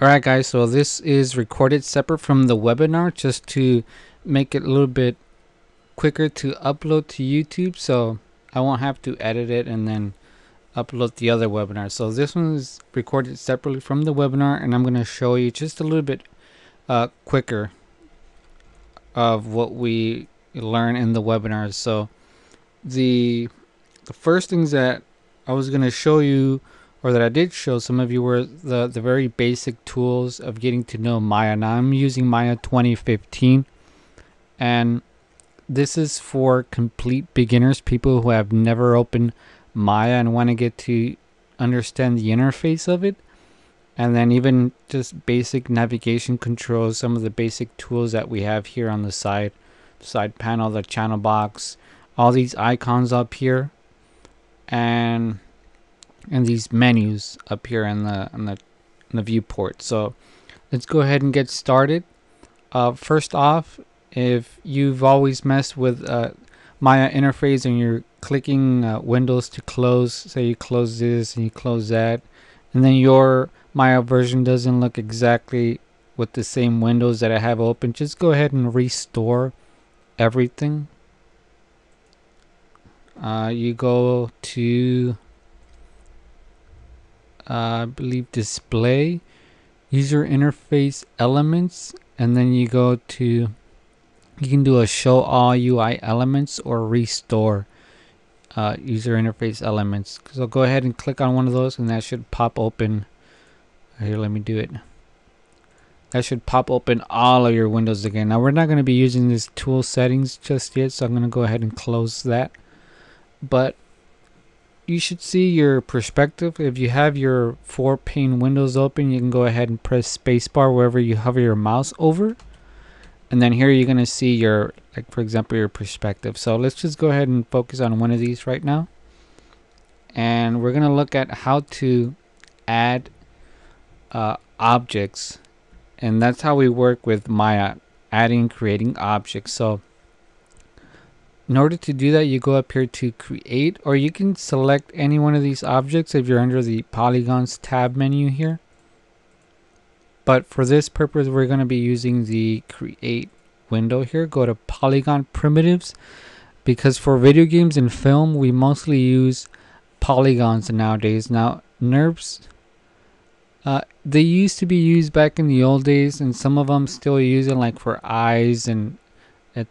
Alright guys, so this is recorded separate from the webinar just to make it a little bit quicker to upload to YouTube, so I won't have to edit it and then upload the other webinar. So this one is recorded separately from the webinar, and I'm going to show you just a little bit quicker of what we learn in the webinars. So the first things that I was going to show you, or that I did show some of you, were the very basic tools of getting to know Maya. Now I'm using Maya 2015, and this is for complete beginners, people who have never opened Maya and want to get to understand the interface of it, and then even just basic navigation controls, some of the basic tools that we have here on the side panel, the channel box, all these icons up here, and these menus up here in the viewport. So let's go ahead and get started. First off, if you've always messed with Maya interface and you're clicking windows to close, say you close this and you close that, and then your Maya version doesn't look exactly with the same windows that I have open, just go ahead and restore everything. You go to I believe display, user interface elements, and then you go to, you can do a show all UI elements or restore user interface elements. So go ahead and click on one of those and that should pop open. Here, let me do it. That should pop open all of your windows again. Now we're not going to be using this tool settings just yet, so I'm going to go ahead and close that. But you should see your perspective. If you have your 4-pane windows open, you can go ahead and press spacebar wherever you hover your mouse over. And then here you're going to see your, like for example, your perspective. So let's just go ahead and focus on one of these right now. And we're going to look at how to add objects. And that's how we work with Maya, adding, creating objects. So in order to do that, you go up here to create, or you can select any one of these objects if you're under the polygons tab menu here. But for this purpose, we're going to be using the create window here. Go to polygon primitives, because for video games and film, we mostly use polygons nowadays. Now, NURBS, they used to be used back in the old days, and some of them still use it, like for eyes and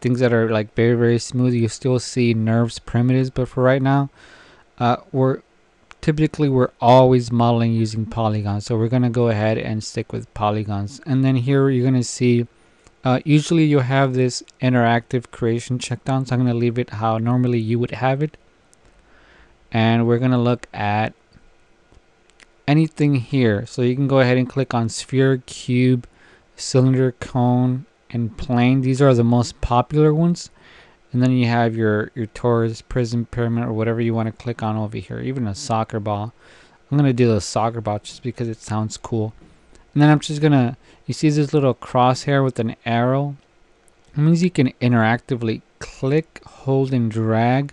things that are like very smooth. You still see NURBS primitives, but for right now, we're always modeling using polygons, so we're going to go ahead and stick with polygons. And then here you're going to see usually you'll have this interactive creation checked on, so I'm going to leave it how normally you would have it. And we're going to look at anything here, so you can go ahead and click on sphere, cube, cylinder, cone, and plane. These are the most popular ones. And then you have your torus, prism, pyramid, or whatever you want to click on over here. Even a soccer ball. I'm going to do the soccer ball just because it sounds cool. And then I'm just going to, you see this little crosshair with an arrow? It means you can interactively click, hold, and drag.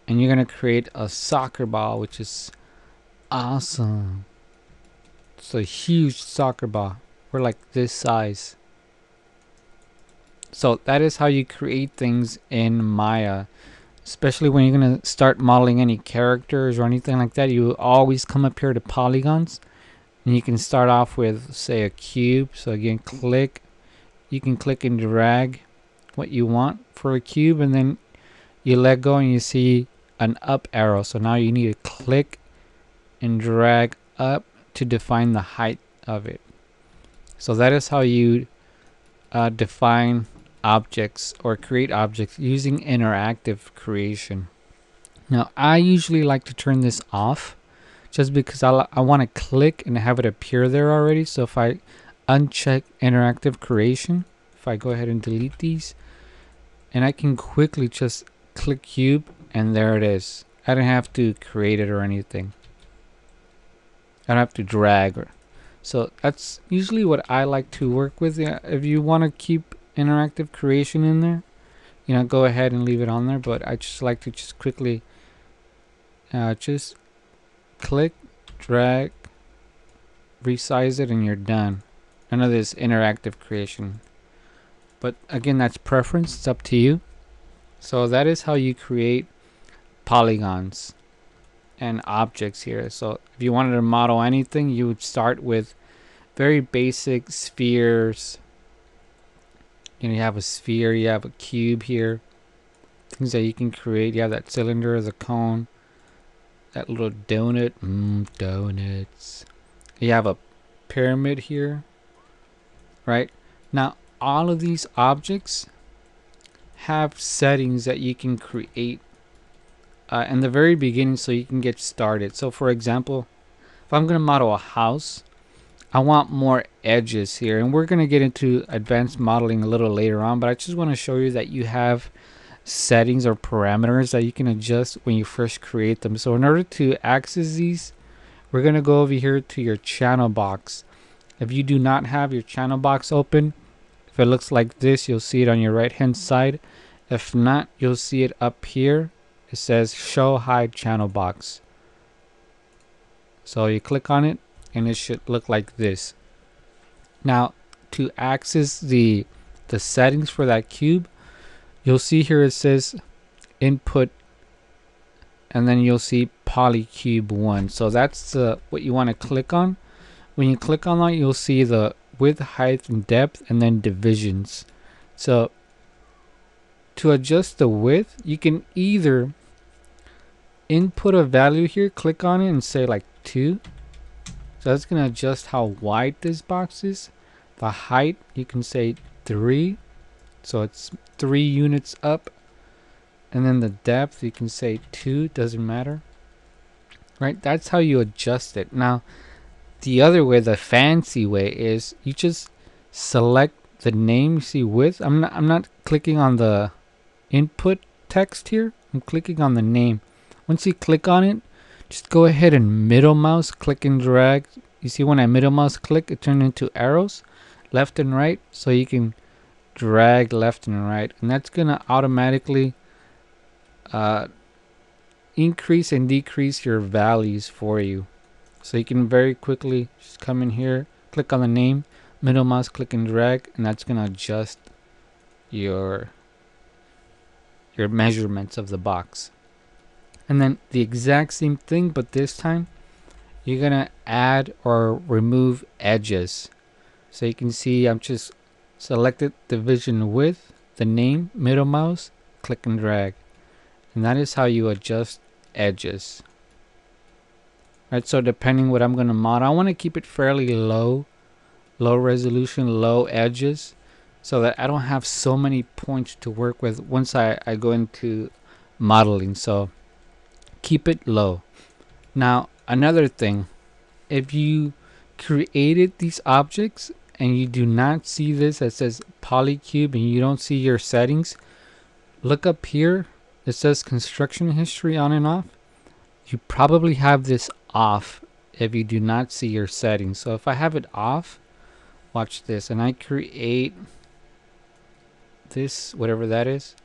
And you're going to create a soccer ball, which is awesome. It's a huge soccer ball. We're like this size. So that is how you create things in Maya, especially when you're going to start modeling any characters or anything like that. You always come up here to polygons, and you can start off with, say, a cube. So again, click, you can click and drag what you want for a cube, and then you let go and you see an up arrow. So now you need to click and drag up to define the height of it. So that is how you define objects or create objects using interactive creation. Now I usually like to turn this off just because I want to click and have it appear there already. So if I uncheck interactive creation, if I go ahead and delete these, and I can quickly just click cube and there it is. I don't have to create it or anything. I don't have to drag. So that's usually what I like to work with. Yeah, if you want to keep interactive creation in there, you know, go ahead and leave it on there, but I just like to just quickly just click, drag, resize it, and you're done. None of this interactive creation. But again, that's preference. It's up to you. So that is how you create polygons and objects here. So if you wanted to model anything, you would start with very basic spheres. You know, you have a sphere, you have a cube here. Things that you can create. You have that cylinder, the cone, that little donut. Donuts. You have a pyramid here, right? Now, all of these objects have settings that you can create in the very beginning so you can get started. So for example, if I'm going to model a house, I want more edges here, and we're going to get into advanced modeling a little later on, but I just want to show you that you have settings or parameters that you can adjust when you first create them. So in order to access these, we're going to go over here to your channel box. If you do not have your channel box open, if it looks like this, you'll see it on your right hand side. If not, you'll see it up here. It says show hide channel box. So you click on it and it should look like this. Now, to access the settings for that cube, you'll see here it says input, and then you'll see polycube 1. So that's what you want to click on. When you click on that, you'll see the width, height, and depth, and then divisions. So to adjust the width, you can either input a value here, click on it, and say like 2. So that's going to adjust how wide this box is. The height, you can say 3. So it's 3 units up. And then the depth, you can say 2, doesn't matter. Right? That's how you adjust it. Now, the other way, the fancy way, is you just select the name. You see width. I'm not clicking on the input text here. I'm clicking on the name. Once you click on it, just go ahead and middle mouse click and drag. You see when I middle mouse click, it turned into arrows left and right, so you can drag left and right, and that's gonna automatically increase and decrease your values for you. So you can very quickly just come in here, click on the name, middle mouse click and drag, and that's gonna adjust your measurements of the box. And then the exact same thing, but this time you're gonna add or remove edges. So you can see I'm just selected division width, the name, middle mouse, click and drag, and that is how you adjust edges. Right, so depending what I'm gonna model, I want to keep it fairly low resolution, low edges, so that I don't have so many points to work with once I go into modeling. So keep it low. Now another thing, if you created these objects and you do not see this that says polycube and you don't see your settings, look up here. It says construction history on and off. You probably have this off if you do not see your settings. So if I have it off, watch this, and I create this, whatever that is,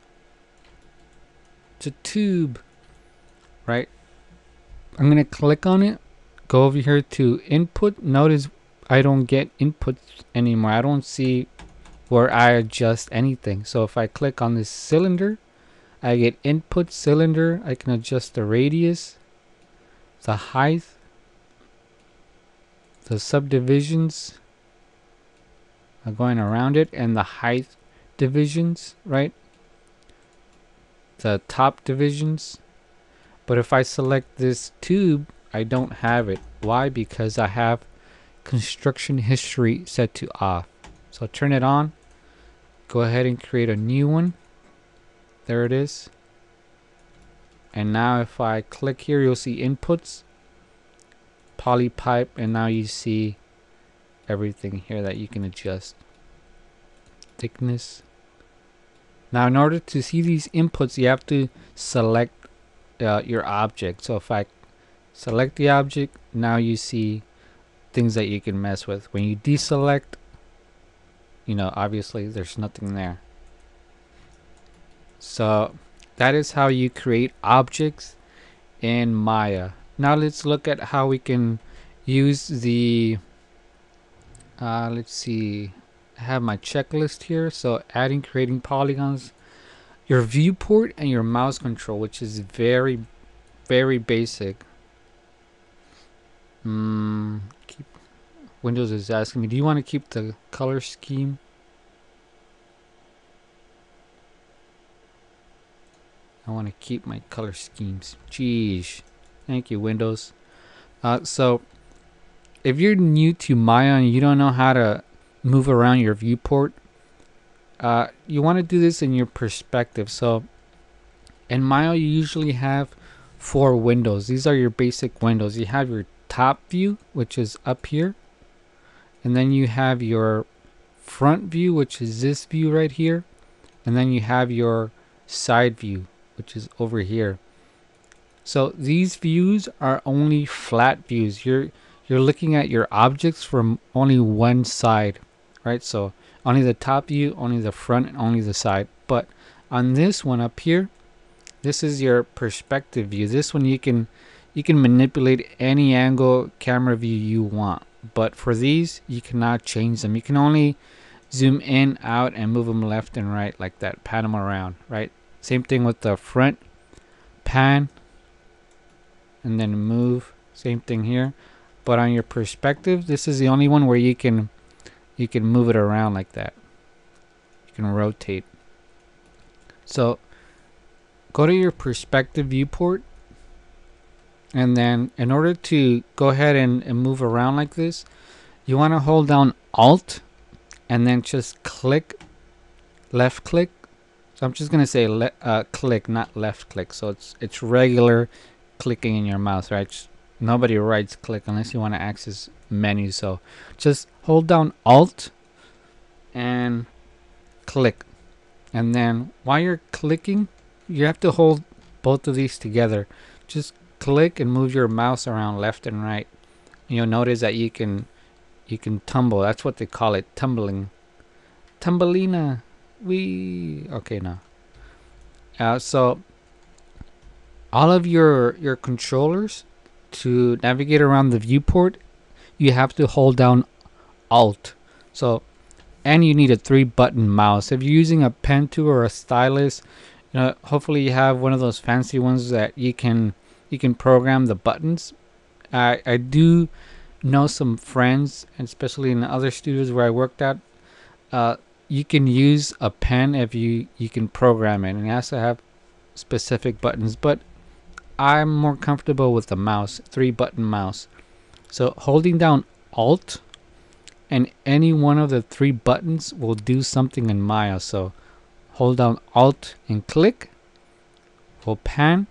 it's a tube, right? I'm gonna click on it, go over here to input. Notice I don't get input anymore. I don't see where I adjust anything. So if I click on this cylinder, I get input cylinder. I can adjust the radius, the height, the subdivisions going around it, and the height divisions, right? The top divisions. But if I select this tube, I don't have it. Why? Because I have construction history set to off. So turn it on. Go ahead and create a new one. There it is. And now if I click here, you'll see inputs, polypipe, and now you see everything here that you can adjust. Thickness. Now in order to see these inputs, you have to select your object. So if I select the object, now you see things that you can mess with. When you deselect, you know, obviously there's nothing there. So that is how you create objects in Maya. Now let's look at how we can use the Let's see. I have my checklist here. So adding, creating polygons, your viewport, and your mouse control, which is very, very basic. Keep Windows is asking me, do you want to keep the color scheme? I want to keep my color schemes. Jeez. Thank you, Windows. So if you're new to Maya and you don't know how to move around your viewport, you want to do this in your perspective. So in Maya, you usually have 4 windows. These are your basic windows. You have your top view, which is up here. And then you have your front view, which is this view right here. And then you have your side view, which is over here. So these views are only flat views. You're looking at your objects from only one side, right? So only the top view, only the front, and only the side. But on this one up here, this is your perspective view. This one you can manipulate any angle camera view you want. But for these, you cannot change them. You can only zoom in, out, and move them left and right like that. Pan them around, right? Same thing with the front. Pan and then move. Same thing here. But on your perspective, this is the only one where you can move it around like that. You can rotate. So go to your perspective viewport, and then in order to go ahead and move around like this, you want to hold down Alt and then just click, left click. So I'm just gonna say click, not left click. So it's regular clicking in your mouse, right? Nobody writes click unless you want to access menu. So just hold down Alt and click, and then while you're clicking, you have to hold both of these together. Just click and move your mouse around left and right. You'll notice that you can tumble. That's what they call it, tumbling. Tumbelina. Okay now. So all of your controllers, to navigate around the viewport, you have to hold down Alt. So, and you need a 3-button mouse. If you're using a pen tool or a stylus, hopefully you have one of those fancy ones that you can program the buttons. I do know some friends, and especially in other studios where I worked at, you can use a pen if you can program it, and it has to have specific buttons. But I'm more comfortable with the mouse, 3-button mouse. So holding down Alt and any one of the 3 buttons will do something in Maya. So hold down Alt and click will pan.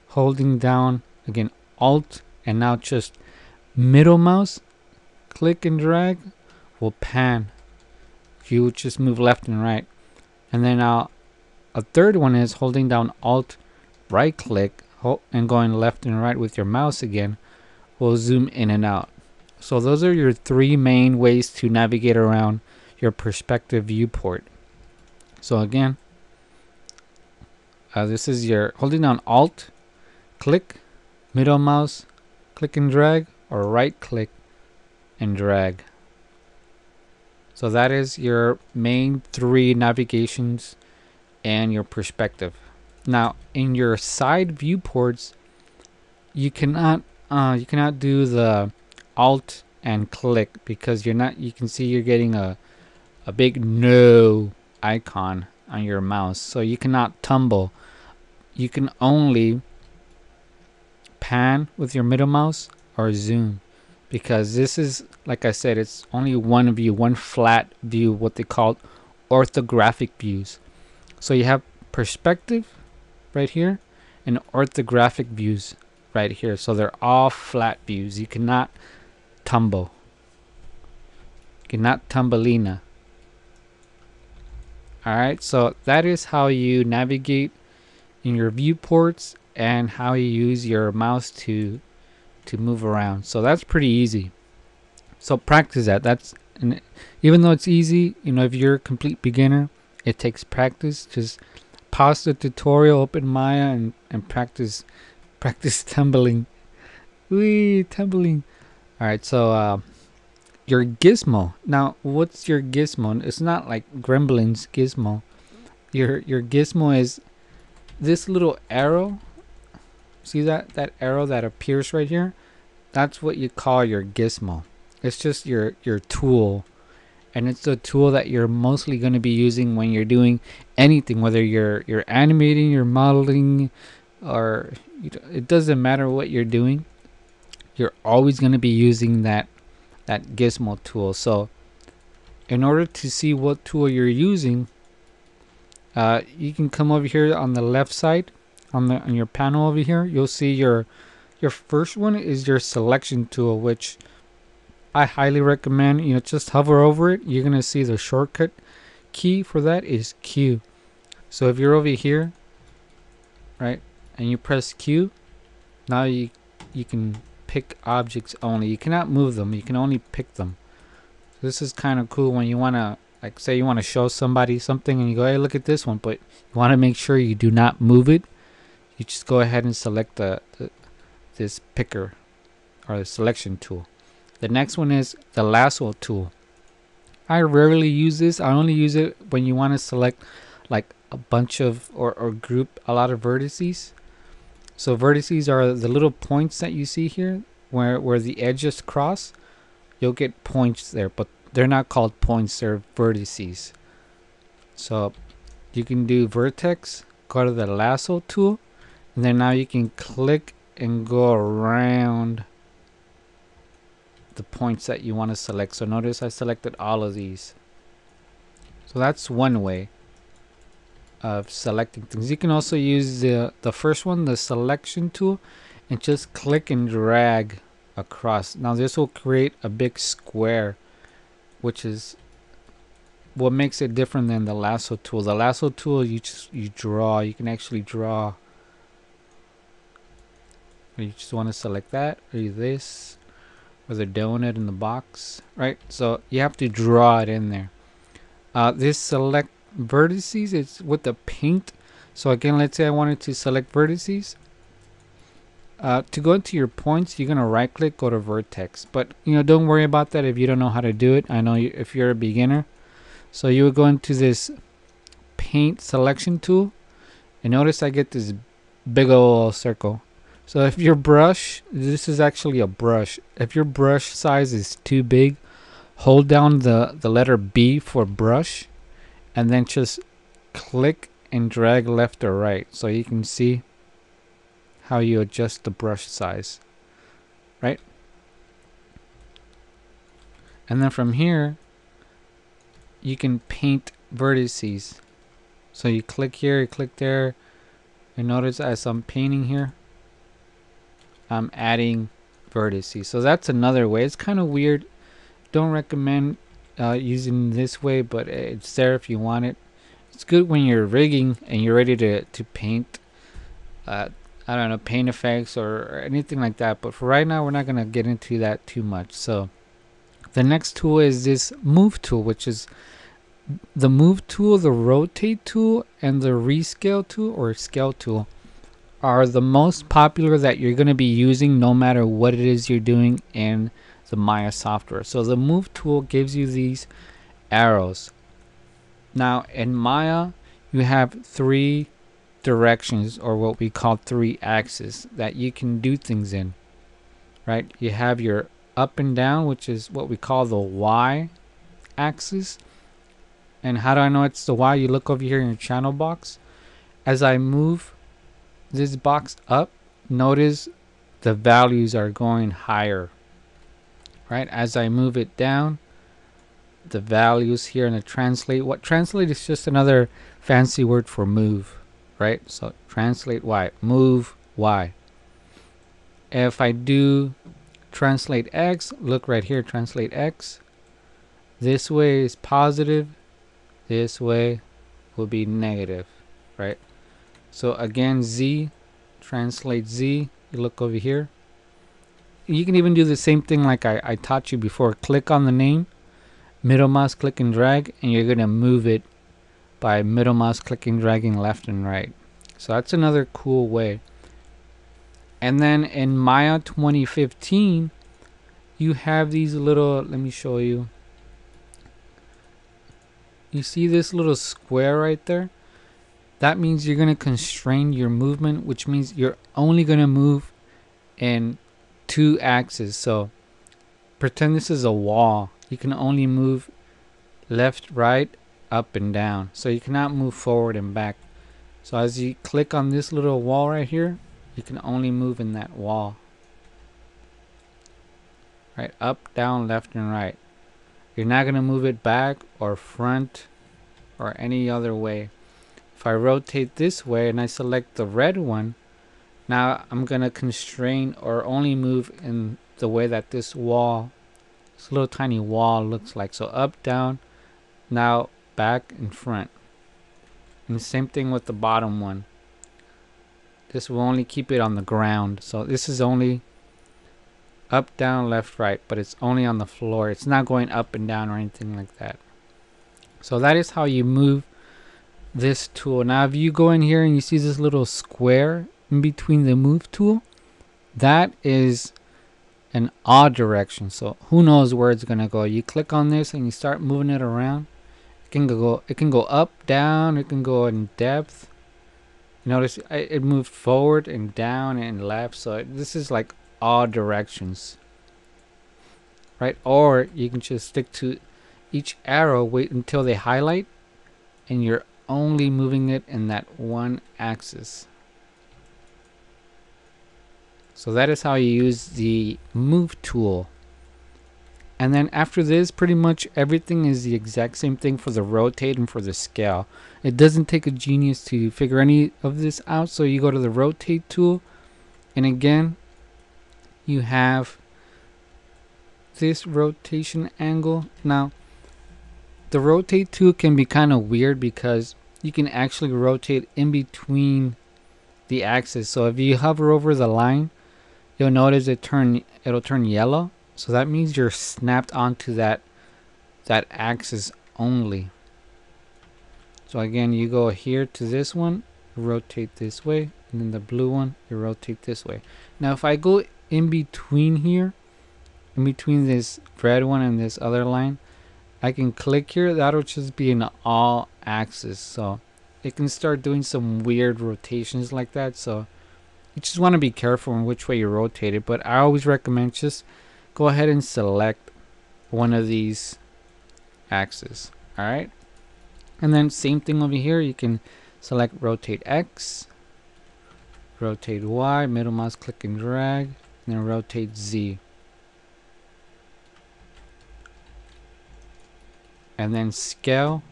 Holding down again Alt and now just middle mouse, click and drag will pan. You just move left and right. And then a third one is holding down Alt, right click, and going left and right with your mouse again will zoom in and out. So those are your 3 main ways to navigate around your perspective viewport. So again, this is your holding down Alt, click, middle mouse, click and drag, or right click and drag. So that is your main 3 navigations and your perspective. Now in your side viewports, you cannot do the Alt and click because you can see you're getting a big no icon on your mouse. So you cannot tumble. You can only pan with your middle mouse or zoom, because this is, like I said, it's only one view, one flat view, what they call orthographic views. So you have perspective right here and orthographic views right here. So they're all flat views. You cannot tumble. You cannot tumbelina. Alright, so that is how you navigate in your viewports and how you use your mouse to move around. So that's pretty easy. So practice that. And even though it's easy, if you're a complete beginner, it takes practice. Just pause the tutorial, open Maya, and practice tumbling. Tumbling. Alright, so your gizmo. Now, what's your gizmo? It's not like Gremlin's gizmo. Your gizmo is this little arrow. See that arrow that appears right here? That's what you call your gizmo. It's just your tool, and it's the tool that you're mostly going to be using when you're doing anything, whether you're animating, you're modeling, or it doesn't matter what you're doing. You're always going to be using that gizmo tool. So in order to see what tool you're using, you can come over here on the left side on your panel over here. You'll see your first one is your selection tool, which I highly recommend. Just hover over it. You're gonna see the shortcut key for that is Q. So if you're over here, right, and you press Q, now you can pick objects only. You cannot move them. You can only pick them. This is kind of cool when you wanna, like, say you want to show somebody something and you go, hey, look at this one, but you want to make sure you do not move it. You just go ahead and select this picker or the selection tool. The next one is the lasso tool. I rarely use this. I only use it when you want to select like a bunch of or group a lot of vertices. So vertices are the little points that you see here where the edges cross. You'll get points there, but they're not called points, they're vertices. So you can do vertex, go to the lasso tool, and then now you can click and go around the points that you want to select. So notice I selected all of these. So that's one way of selecting things. You can also use the first one, the selection tool, and just click and drag across. Now this will create a big square, which is what makes it different than the lasso tool. The lasso tool, you draw. You can actually draw. Or you just want to select that, or this, or the donut in the box, right? So you have to draw it in there. This select vertices, it's with the paint. So again, let's say I wanted to select vertices. To go into your points, you're gonna right click, go to vertex, but don't worry about that if you don't know how to do it. I know if you're a beginner. So you would go into this paint selection tool, and notice I get this big old circle. So if your brush, this is actually a brush, if your brush size is too big, hold down the letter B for brush, and then just click and drag left or right, so you can see how you adjust the brush size, right? And then from here you can paint vertices. So you click here, you click there, and notice as I'm painting here, I'm adding vertices. So that's another way. It's kind of weird. Don't recommend using this way, but it's there if you want it. It's good when you're rigging and you're ready to paint I don't know, paint effects or anything like that, but for right now we're not gonna get into that too much. So the next tool is this move tool, which is the move tool, the rotate tool, and the rescale tool or scale tool are the most popular that you're going to be using no matter what it is you're doing in the Maya software. So the move tool gives you these arrows. Now in Maya you have 3 directions, or what we call 3 axes, that you can do things in, right? You have your up and down, which is what we call the Y axis. And how do I know it's the Y? You look over here in your channel box. As I move this box up, notice the values are going higher, right? As I move it down, the values here in the translate. What translate is just another fancy word for move, right? So translate Y, move Y. If I do translate X, look right here, translate X. This way is positive, this way will be negative, right? So again, Z, translate Z, you look over here. You can even do the same thing like I taught you before. Click on the name, middle mouse click and drag, and you're gonna move it by middle mouse clicking, dragging left and right. So that's another cool way. And then in Maya 2015, you have these little, let me show you. You see this little square right there? That means you're going to constrain your movement, which means you're only going to move in 2 axes. So pretend this is a wall. You can only move left, right, up, and down. So you cannot move forward and back. So as you click on this little wall right here, you can only move in that wall. Right, up, down, left, and right. You're not going to move it back or front or any other way. If I rotate this way and I select the red one, now I'm going to constrain or only move in the way that this wall, this little tiny wall looks like. So up, down, now back and front. And the same thing with the bottom one. This will only keep it on the ground. So this is only up, down, left, right, but it's only on the floor. It's not going up and down or anything like that. So that is how you move this tool. Now if you go in here and you see this little square in between the move tool, that is an odd direction. So who knows where it's gonna go. You click on this and you start moving it around. It can go up, down, it can go in depth. Notice it moved forward and down and left. So this is like all directions, right? Or you can just stick to each arrow, wait until they highlight, and you're only moving it in that one axis. So that is how you use the move tool. And then after this, pretty much everything is the exact same thing for the rotate and for the scale. It doesn't take a genius to figure any of this out. So you go to the rotate tool, and again you have this rotation angle. Now the rotate tool can be kind of weird because you can actually rotate in between the axes. So if you hover over the line, you'll notice it'll turn yellow. So that means you're snapped onto that axis only. So again, you go here to this one, rotate this way, and then the blue one, you rotate this way. Now if I go in between here, in between this red one and this other line, I can click here. That'll just be in all axis. So it can start doing some weird rotations like that. So you just want to be careful in which way you rotate it. But I always recommend just go ahead and select one of these axes. Alright. And then same thing over here. You can select rotate X, rotate Y, middle mouse click and drag, and then rotate Z. And then scale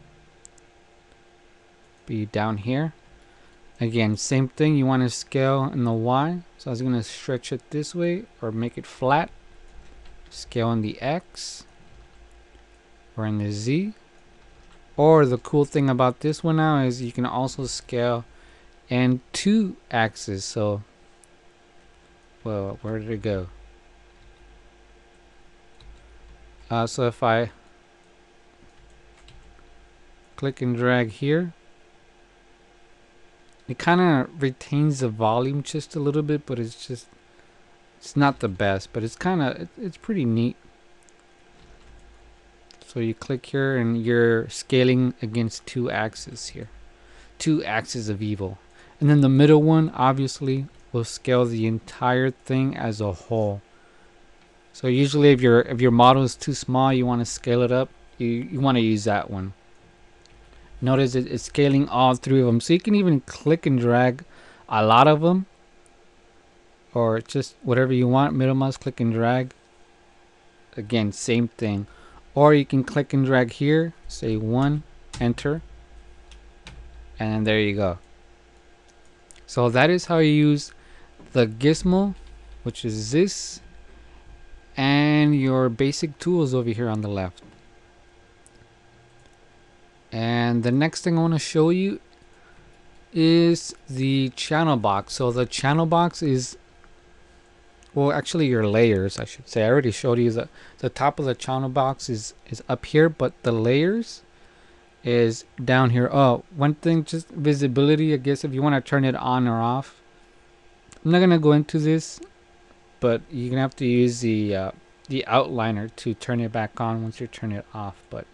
be down here. Again, same thing. You want to scale in the Y. So I was going to stretch it this way or make it flat. Scale in the X or in the Z. Or the cool thing about this one now is you can also scale in 2 axes. So, well, where did it go? So if I click and drag here, it kind of retains the volume just a little bit, but it's not the best, but it's pretty neat. So you click here and you're scaling against 2 axes here, 2 axes of evil. And then the middle one obviously will scale the entire thing as a whole. So usually if your model is too small, you want to scale it up, you want to use that one. Notice it's scaling all 3 of them. So you can even click and drag a lot of them, or just whatever you want. Middle mouse click and drag. Again, same thing. Or you can click and drag here, say 1, enter, and there you go. So that is how you use the Gizmo, which is this, and your basic tools over here on the left. And the next thing I want to show you is the channel box. So the channel box is, well, actually your layers, I should say. I already showed you the top of the channel box is up here, but the layers is down here. Oh, one thing, just visibility, I guess, if you want to turn it on or off. I'm not going to go into this, but you're going to have to use the the outliner to turn it back on once you turn it off. But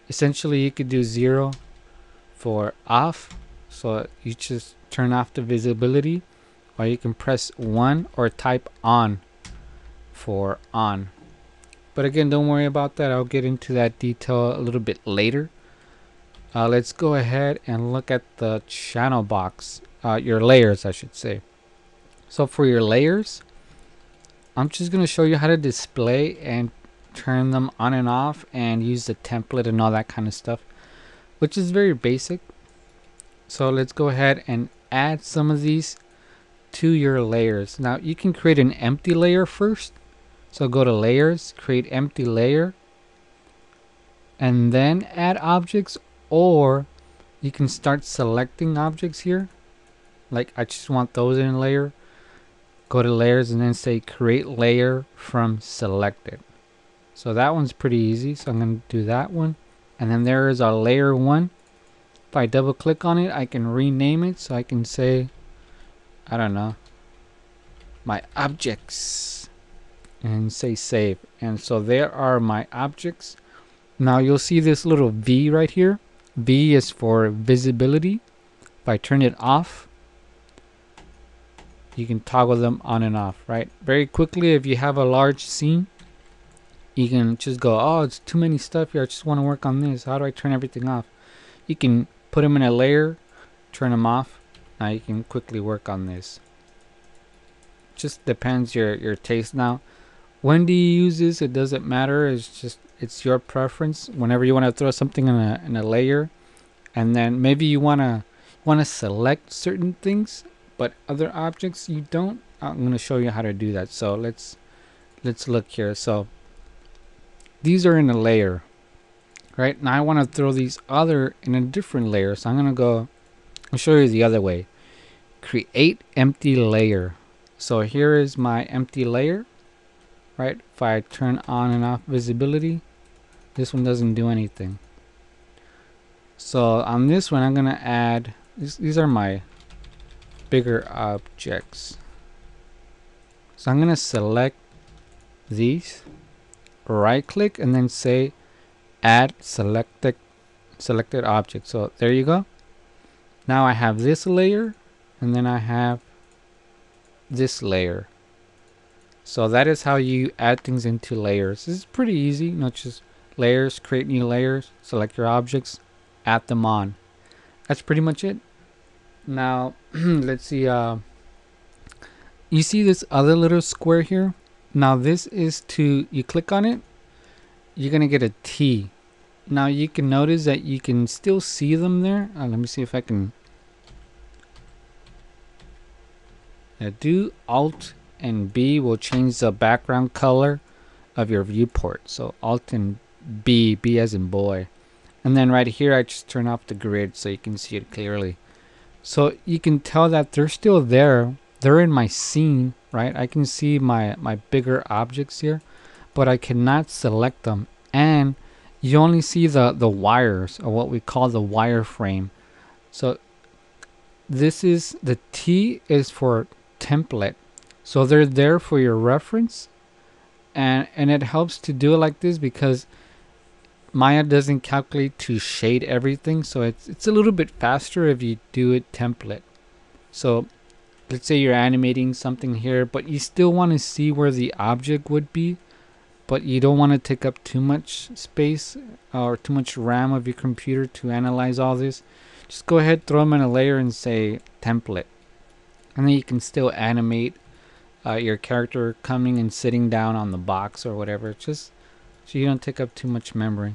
essentially you could do 0 for off, so you just turn off the visibility, or you can press 1 or type on for on. But again, don't worry about that. I'll get into that detail a little bit later. Let's go ahead and look at the channel box, your layers I should say. So for your layers, I'm just going to show you how to display and turn them on and off and use the template and all that kind of stuff, which is very basic. So let's go ahead and add some of these to your layers. Now you can create an empty layer first. So go to layers, create empty layer, and then add objects, or you can start selecting objects here. Like I just want those in a layer. Go to layers and then say create layer from selected. So that one's pretty easy. So I'm going to do that one. And then there is our layer 1. If I double click on it, I can rename it. So I can say, I don't know, my objects, and say save. And so there are my objects. Now you'll see this little V right here. V is for visibility. If I turn it off, you can toggle them on and off, right? Very quickly, if you have a large scene, you can just go, oh, it's too many stuff here. I just want to work on this. How do I turn everything off? You can put them in a layer, turn them off. Now you can quickly work on this. Just depends your taste now. When do you use this? It doesn't matter. It's your preference. Whenever you want to throw something in a layer, and then maybe you want to select certain things, but other objects you don't. I'm going to show you how to do that. So let's look here. So these are in a layer, right? Now I want to throw these other in a different layer. So I'm going to go, I'll show you the other way. Create empty layer. So here is my empty layer, right? If I turn on and off visibility, this one doesn't do anything. So on this one, I'm going to add, these are my bigger objects. So I'm going to select these, right click, and then say add selected object. So there you go. Now I have this layer, and then I have this layer. So that is how you add things into layers. This is pretty easy. Not just layers, create new layers, select your objects, add them on. That's pretty much it. Now let's see, you see this other little square here? Now this is to, you click on it, you're gonna get a T. Now you can notice that you can still see them there. Let me see if I can do Alt and B will change the background color of your viewport. So Alt and B as in boy. And then right here I just turn off the grid so you can see it clearly. So you can tell that they're still there. They're in my scene, right? I can see my bigger objects here, but I cannot select them. And you only see the wires, or what we call the wireframe. So this is, the T is for template. So they're there for your reference, and it helps to do it like this because Maya doesn't calculate to shade everything, so it's a little bit faster if you do it template. So let's say you're animating something here, but you still want to see where the object would be, but you don't want to take up too much space or too much RAM of your computer to analyze all this. Just go ahead, throw them in a layer and say template, and then you can still animate your character coming and sitting down on the box or whatever, just so you don't take up too much memory.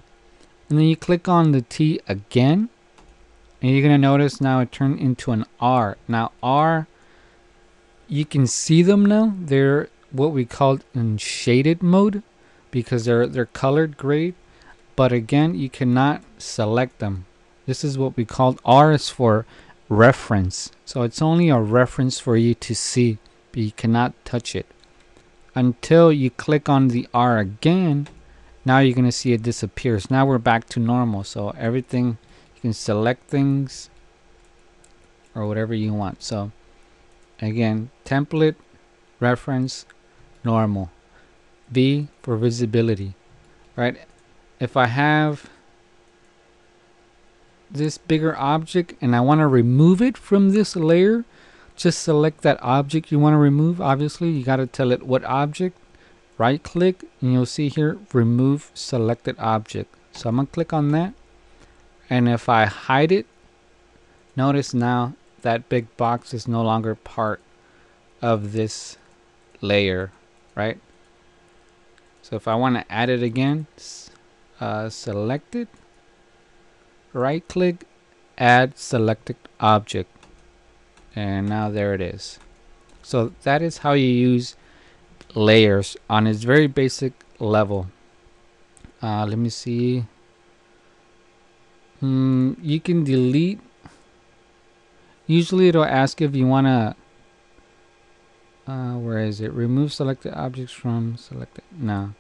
And then you click on the T again, and you're gonna notice now it turned into an R. Now R, you can see them now. They're what we call in shaded mode because they're colored gray, but again you cannot select them. This is what we call, R is for reference, so it's only a reference for you to see, but you cannot touch it until you click on the R again. Now you're gonna see it disappears. Now we're back to normal, so everything, you can select things or whatever you want. So again, template, reference, normal. V for visibility, right? If I have this bigger object and I want to remove it from this layer, just select that object you want to remove. Obviously, you got to tell it what object. Right click and you'll see here, remove selected object. So I'm going to click on that. And if I hide it, notice now that big box is no longer part of this layer, right? So if I want to add it again, select it, right click, add selected object, and now there it is. So that is how you use layers on its very basic level. Let me see. You can delete. Usually it'll ask if you want to where is it? Remove selected objects from selected. No.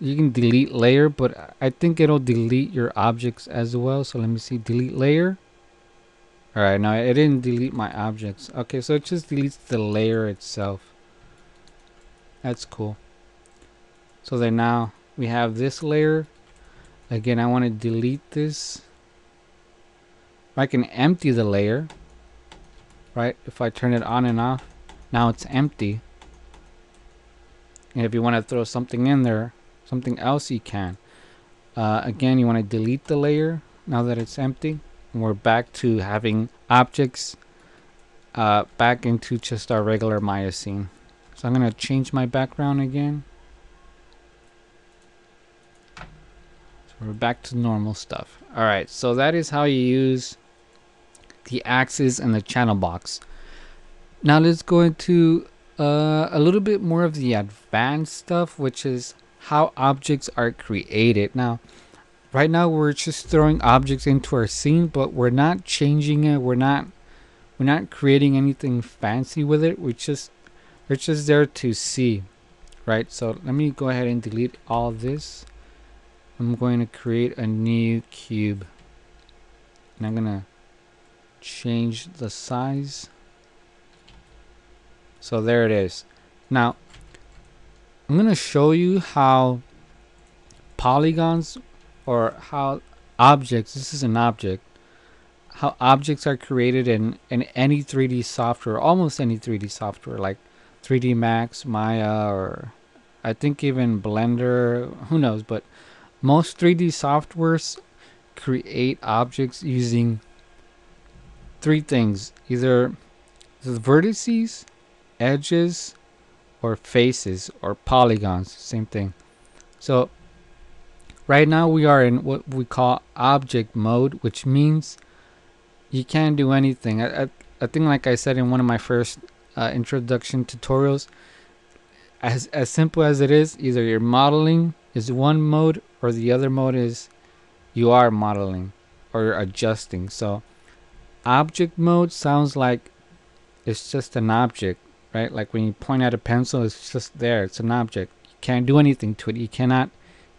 You can delete layer, but I think it'll delete your objects as well. So let me see, delete layer. Alright, no, it didn't delete my objects. Okay, so it just deletes the layer itself. That's cool. So then now we have this layer. Again, I want to delete this. I can empty the layer. Right, if I turn it on and off, now it's empty. And if you want to throw something in there, something else, you can. Again, you want to delete the layer now that it's empty. And we're back to having objects back into just our regular Miocene. So I'm going to change my background again. So we're back to normal stuff. Alright, so that is how you use the axis and the channel box. Now let's go into a little bit more of the advanced stuff, which is how objects are created. Now, right now we're just throwing objects into our scene, but we're not changing it. We're not creating anything fancy with it. They're just there to see, right? So let me go ahead and delete all of this. I'm going to create a new cube, and I'm gonna change the size. So there it is. Now I'm going to show you how polygons, or how objects, this is an object, how objects are created in any 3D software, almost any 3D software like 3D Max, Maya, or I think even Blender, who knows, but most 3D softwares create objects using three things: either the vertices, edges, or faces, or polygons. Same thing. So right now we are in what we call object mode, which means you can't do anything. I think, like I said in one of my first introduction tutorials, as simple as it is, either you're modeling is one mode, or the other mode is you are modeling or adjusting. So object mode sounds like it's just an object, right? Like when you point at a pencil, it's just there. It's an object. You can't do anything to it. You cannot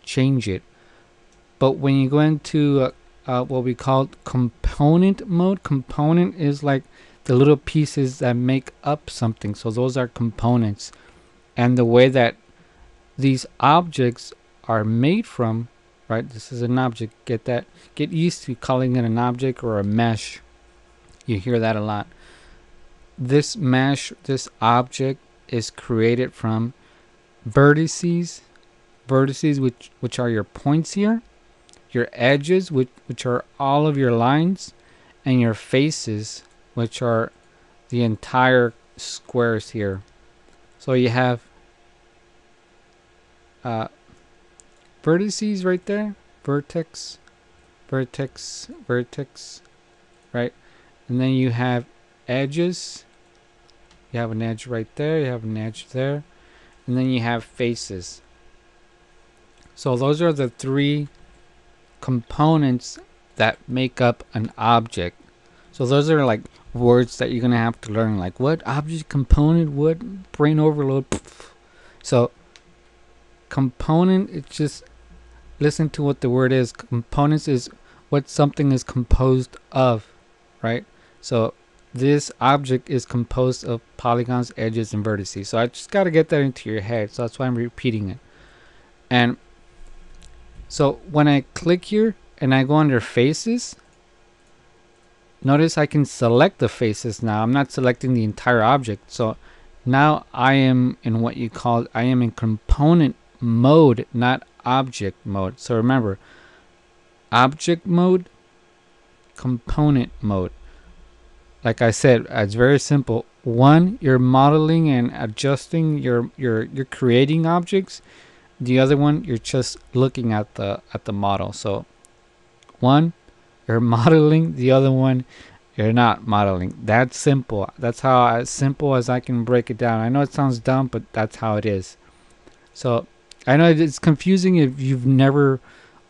change it. But when you go into what we call component mode, component is like the little pieces that make up something. So those are components. And the way that these objects are made from, right? This is an object. Get used to calling it an object or a mesh. You hear that a lot. This mesh, this object, is created from vertices, which are your points here, your edges, which are all of your lines, and your faces, which are the entire squares here. So you have vertices right there, vertex, vertex, vertex, right? And then you have edges. You have an edge right there, you have an edge there, and then you have faces. So those are the three components that make up an object. So those are like words that you're gonna have to learn, like what object, component, what, brain overload. So component, it's just listen to what the word is. Components is what something is composed of, right? So this object is composed of polygons, edges, and vertices. So I just got to get that into your head. So that's why I'm repeating it. And so when I click here and I go under faces, notice I can select the faces now. I'm not selecting the entire object. So now I am in what you call, I am in component mode, not object mode. So remember, object mode, component mode. Like I said, it's very simple. One, you're modeling and adjusting, you're creating objects. The other one, you're just looking at the model. So one, you're modeling, the other one, you're not modeling. That's simple. That's how as simple as I can break it down. I know it sounds dumb, but that's how it is. So I know it's confusing if you've never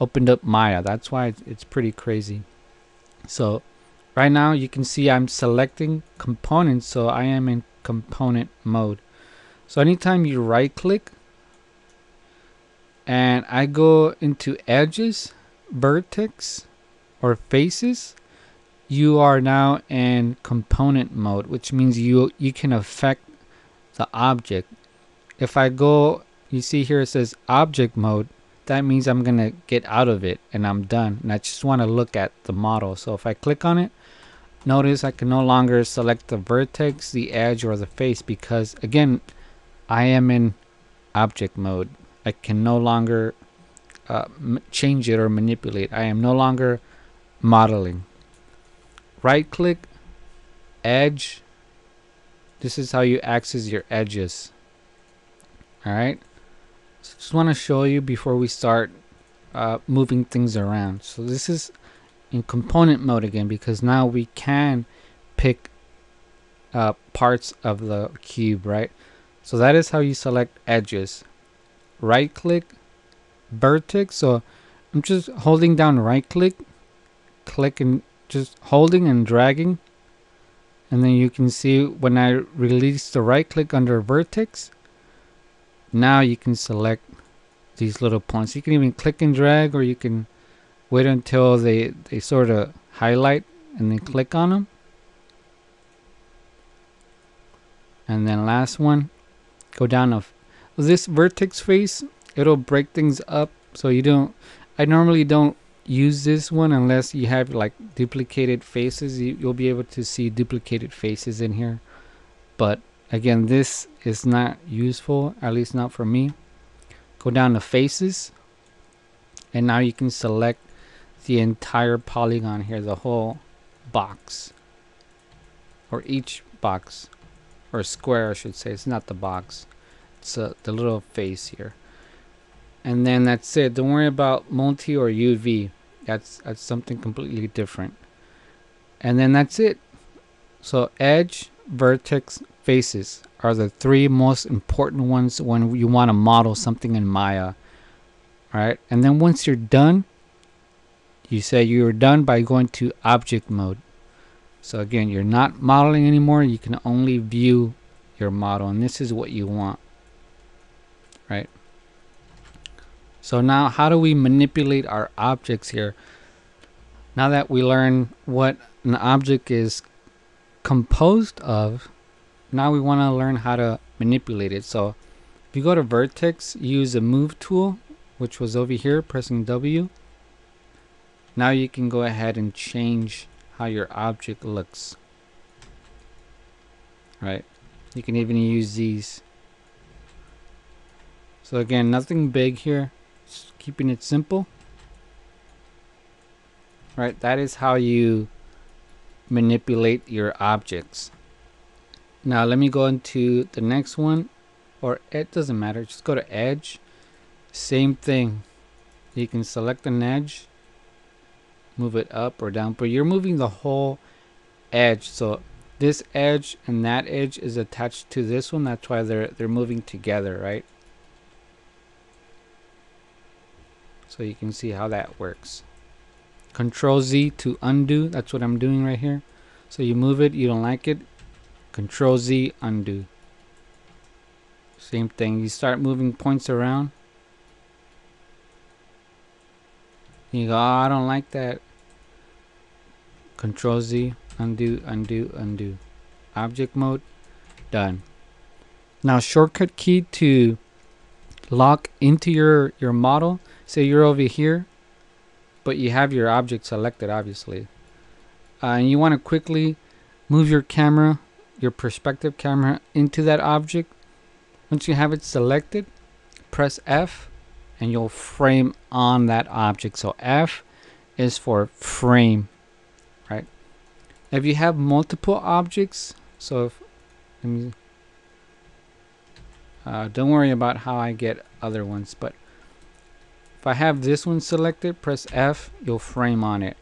opened up Maya. That's why it's pretty crazy. So right now you can see I'm selecting components, so I am in component mode. So anytime you right click and I go into edges, vertex, or faces, you are now in component mode, which means you can affect the object. If I go, you see here it says object mode, that means I'm gonna get out of it and I'm done, and I just want to look at the model. So if I click on it, notice I can no longer select the vertex, the edge, or the face, because again, I am in object mode. I can no longer change it or manipulate. I am no longer modeling. Right click, edge. This is how you access your edges. Alright, so just want to show you before we start moving things around. So this is in component mode again, because now we can pick parts of the cube, right? So that is how you select edges. Right click, vertex. So I'm just holding down right click, and just holding and dragging, and then you can see when I release the right click under vertex, now you can select these little points. You can even click and drag, or you can wait until they sort of highlight and then click on them. And then last one, go down to this vertex face. It'll break things up, so you don't, I normally don't use this one unless you have like duplicated faces. You'll be able to see duplicated faces in here, but again, this is not useful, at least not for me. Go down to faces, and now you can select the entire polygon here, the whole box, or each box, or square I should say. It's not the box, it's the little face here. And then that's it. Don't worry about multi or UV. That's something completely different. And then that's it. So edge, vertex, faces are the three most important ones when you want to model something in Maya. Alright, and then once you're done, you say you're done by going to object mode. So again, you're not modeling anymore. You can only view your model, and this is what you want, right? So now how do we manipulate our objects here? Now that we learn what an object is composed of, now we want to learn how to manipulate it. So if you go to vertex, use the move tool, which was over here, pressing W. Now you can go ahead and change how your object looks, right? You can even use these. So again, nothing big here, just keeping it simple, right? That is how you manipulate your objects. Now let me go into the next one, or it doesn't matter, just go to edge. Same thing, you can select an edge, move it up or down, but you're moving the whole edge. So this edge and that edge is attached to this one, that's why they're moving together, right? So you can see how that works. Control Z to undo, that's what I'm doing right here. So you move it, you don't like it, Control Z, undo. Same thing, you start moving points around. You go, oh, I don't like that. Control Z, undo, undo, undo. Object mode, done. Now shortcut key to lock into your model. Say you're over here, but you have your object selected, obviously. And you want to quickly move your camera, your perspective camera, into that object. Once you have it selected, press F and you'll frame on that object. So F is for frame, right? If you have multiple objects, so if, let me, don't worry about how I get other ones, but if I have this one selected, press F, you'll frame on it.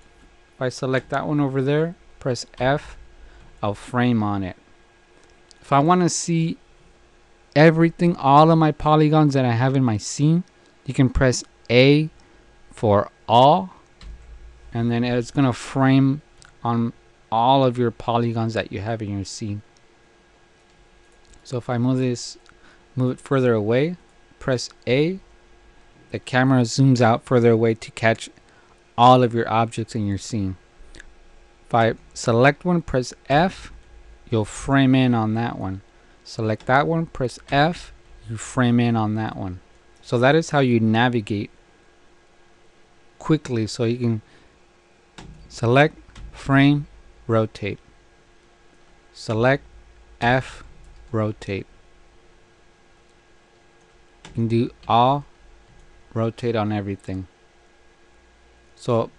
If I select that one over there, press F, I'll frame on it. If I want to see everything, all of my polygons that I have in my scene, you can press A for all, and then it's going to frame on all of your polygons that you have in your scene. So if I move it further away, press A, the camera zooms out further away to catch all of your objects in your scene. If I select one, press F, you'll frame in on that one. Select that one, press F, you frame in on that one. So that is how you navigate quickly. So you can select, frame, rotate. Select, F, rotate. You can do all, rotate on everything. So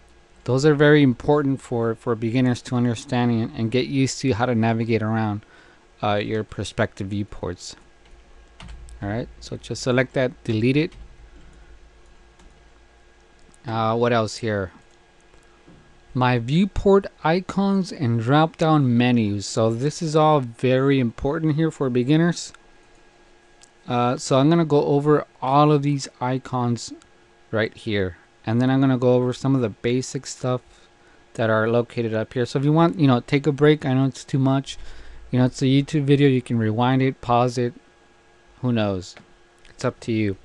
those are very important for beginners to understand and get used to how to navigate around your perspective viewports. Alright, so just select that, delete it. What else here? My viewport icons and drop down menus. So this is all very important here for beginners. So I'm going to go over all of these icons right here. And then I'm going to go over some of the basic stuff that are located up here. So if you want, take a break. I know it's too much. It's a YouTube video. You can rewind it, pause it. Who knows? It's up to you.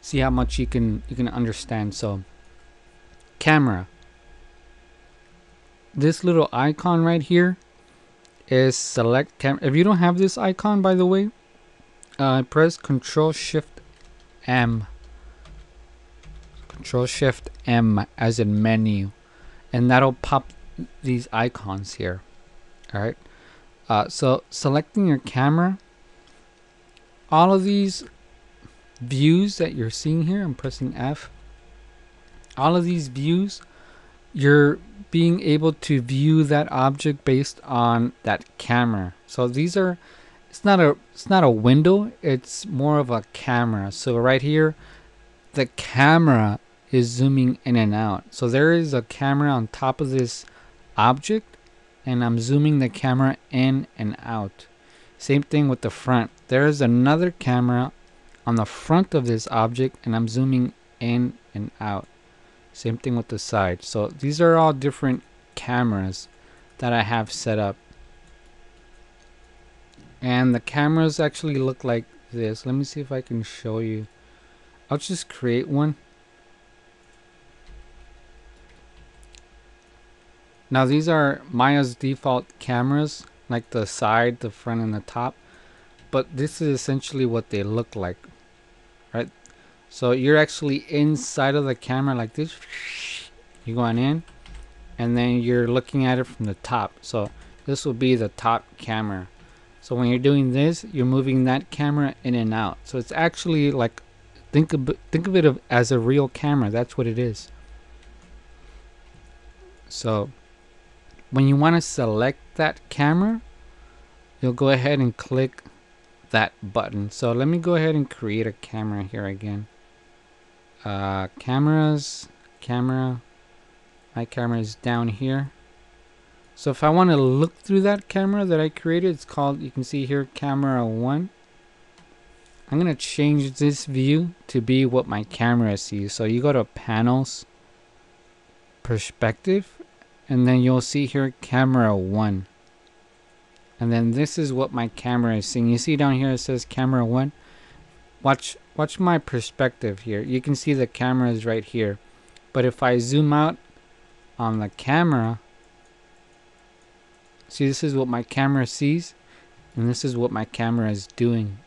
See how much you can understand. So, camera. This little icon right here is select camera. If you don't have this icon, by the way, press Control Shift M. Control Shift M as in menu, and that'll pop these icons here. All right. So selecting your camera, all of these views that you're seeing here, I'm pressing F. All of these views, you're being able to view that object based on that camera. So these are, it's not a window, it's more of a camera. So right here, the camera is zooming in and out. So there is a camera on top of this object, and I'm zooming the camera in and out. Same thing with the front. There is another camera on the front of this object, and I'm zooming in and out. Same thing with the side. So these are all different cameras that I have set up. And the cameras actually look like this. Let me see if I can show you. I'll just create one. Now these are Maya's default cameras, like the side, the front, and the top. But this is essentially what they look like, right? So you're actually inside of the camera like this. You're going in, and then you're looking at it from the top. So this will be the top camera. So when you're doing this, you're moving that camera in and out. So it's actually like, think of it as a real camera. That's what it is. So when you want to select that camera, you'll go ahead and click that button. So let me go ahead and create a camera here again. Cameras, camera. My camera is down here. So if I want to look through that camera that I created, it's called, you can see here, camera 1. I'm going to change this view to be what my camera sees. So you go to panels, perspective, and then you'll see here camera 1. And then this is what my camera is seeing. You see down here it says camera 1. Watch my perspective here. You can see the camera is right here. But if I zoom out on the camera, See, this is what my camera sees, and this is what my camera is doing.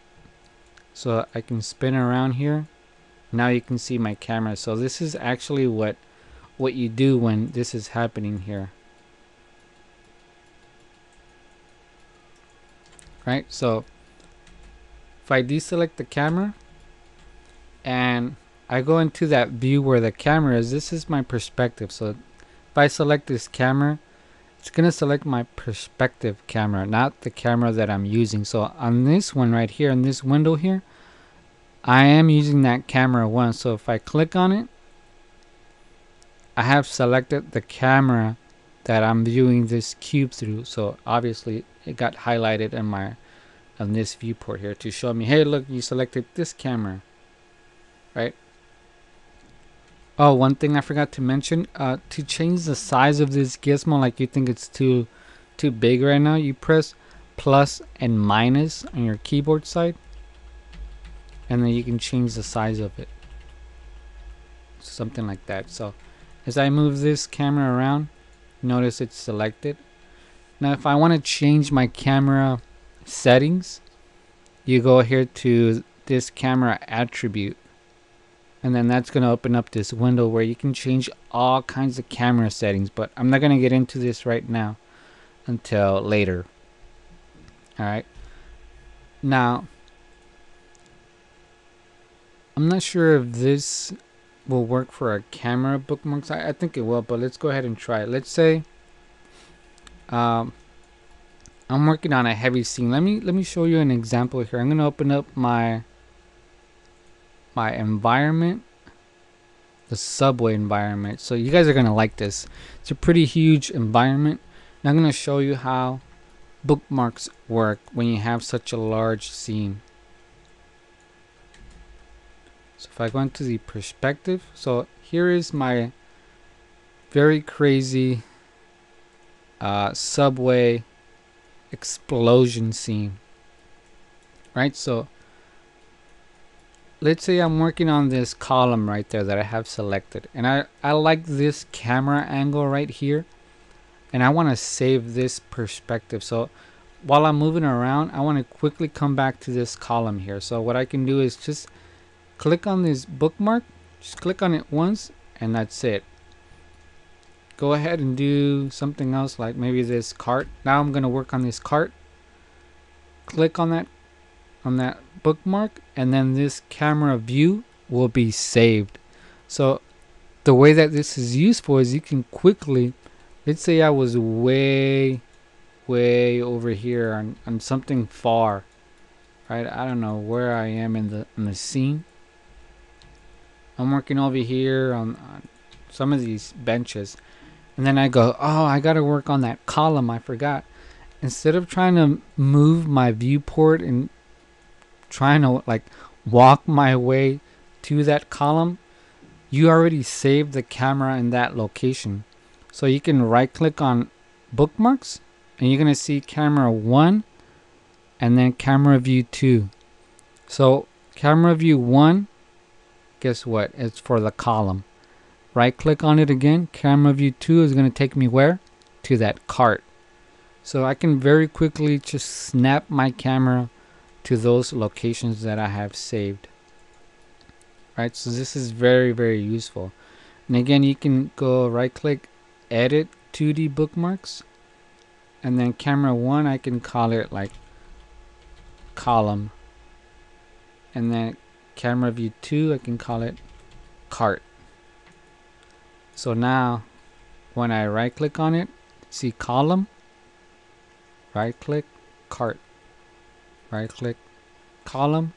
So I can spin around here. Now you can see my camera. So this is actually what you do when this is happening here. Right? So if I deselect the camera and I go into that view where the camera is, this is my perspective. So if I select this camera, it's going to select my perspective camera, not the camera that I'm using. So on this one right here, in this window here, I am using that camera one. So if I click on it, I have selected the camera that I'm viewing this cube through. So obviously it got highlighted on this viewport here to show me, hey, look, you selected this camera, right? Oh, one thing I forgot to mention, to change the size of this gizmo, like you think it's too big right now, you press plus and minus on your keyboard side, and then you can change the size of it, something like that. So as I move this camera around, notice it's selected. Now if I want to change my camera settings, you go here to this camera attribute, and then that's going to open up this window where you can change all kinds of camera settings, but I'm not going to get into this right now until later. Alright, now I'm not sure if this will work for our camera bookmarks. I think it will, but let's go ahead and try it. Let's say I'm working on a heavy scene. Let me show you an example here. I'm going to open up my environment, the subway environment. So you guys are going to like this. It's a pretty huge environment. And I'm going to show you how bookmarks work when you have such a large scene. So if I go into the perspective, so here is my very crazy subway explosion scene, right? So let's say I'm working on this column right there that I have selected, and I like this camera angle right here, and I want to save this perspective. So while I'm moving around, I want to quickly come back to this column here. So what I can do is just click on this bookmark, just click on it once, and that's it. Go ahead and do something else, like maybe this cart. Now I'm going to work on this cart. Click on that bookmark, and then this camera view will be saved. So the way that this is useful is you can quickly, let's say I was way over here on something far, right? I don't know where I am in the scene. I'm working over here on some of these benches, and then I go, oh, I gotta work on that column, I forgot. Instead of trying to move my viewport and trying to like walk my way to that column, you already saved the camera in that location. So you can right click on bookmarks, and you're gonna see camera 1 and then camera view 2. So camera view 1, guess what? It's for the column. Right click on it again. Camera view 2 is going to take me where? To that cart. So I can very quickly just snap my camera to those locations that I have saved. Right, so this is very useful. And again, you can go right click, edit 2D bookmarks, and then camera 1, I can call it like column, and then camera view 2, I can call it cart. So now when I right click on it, see column, right click, cart, right click, column,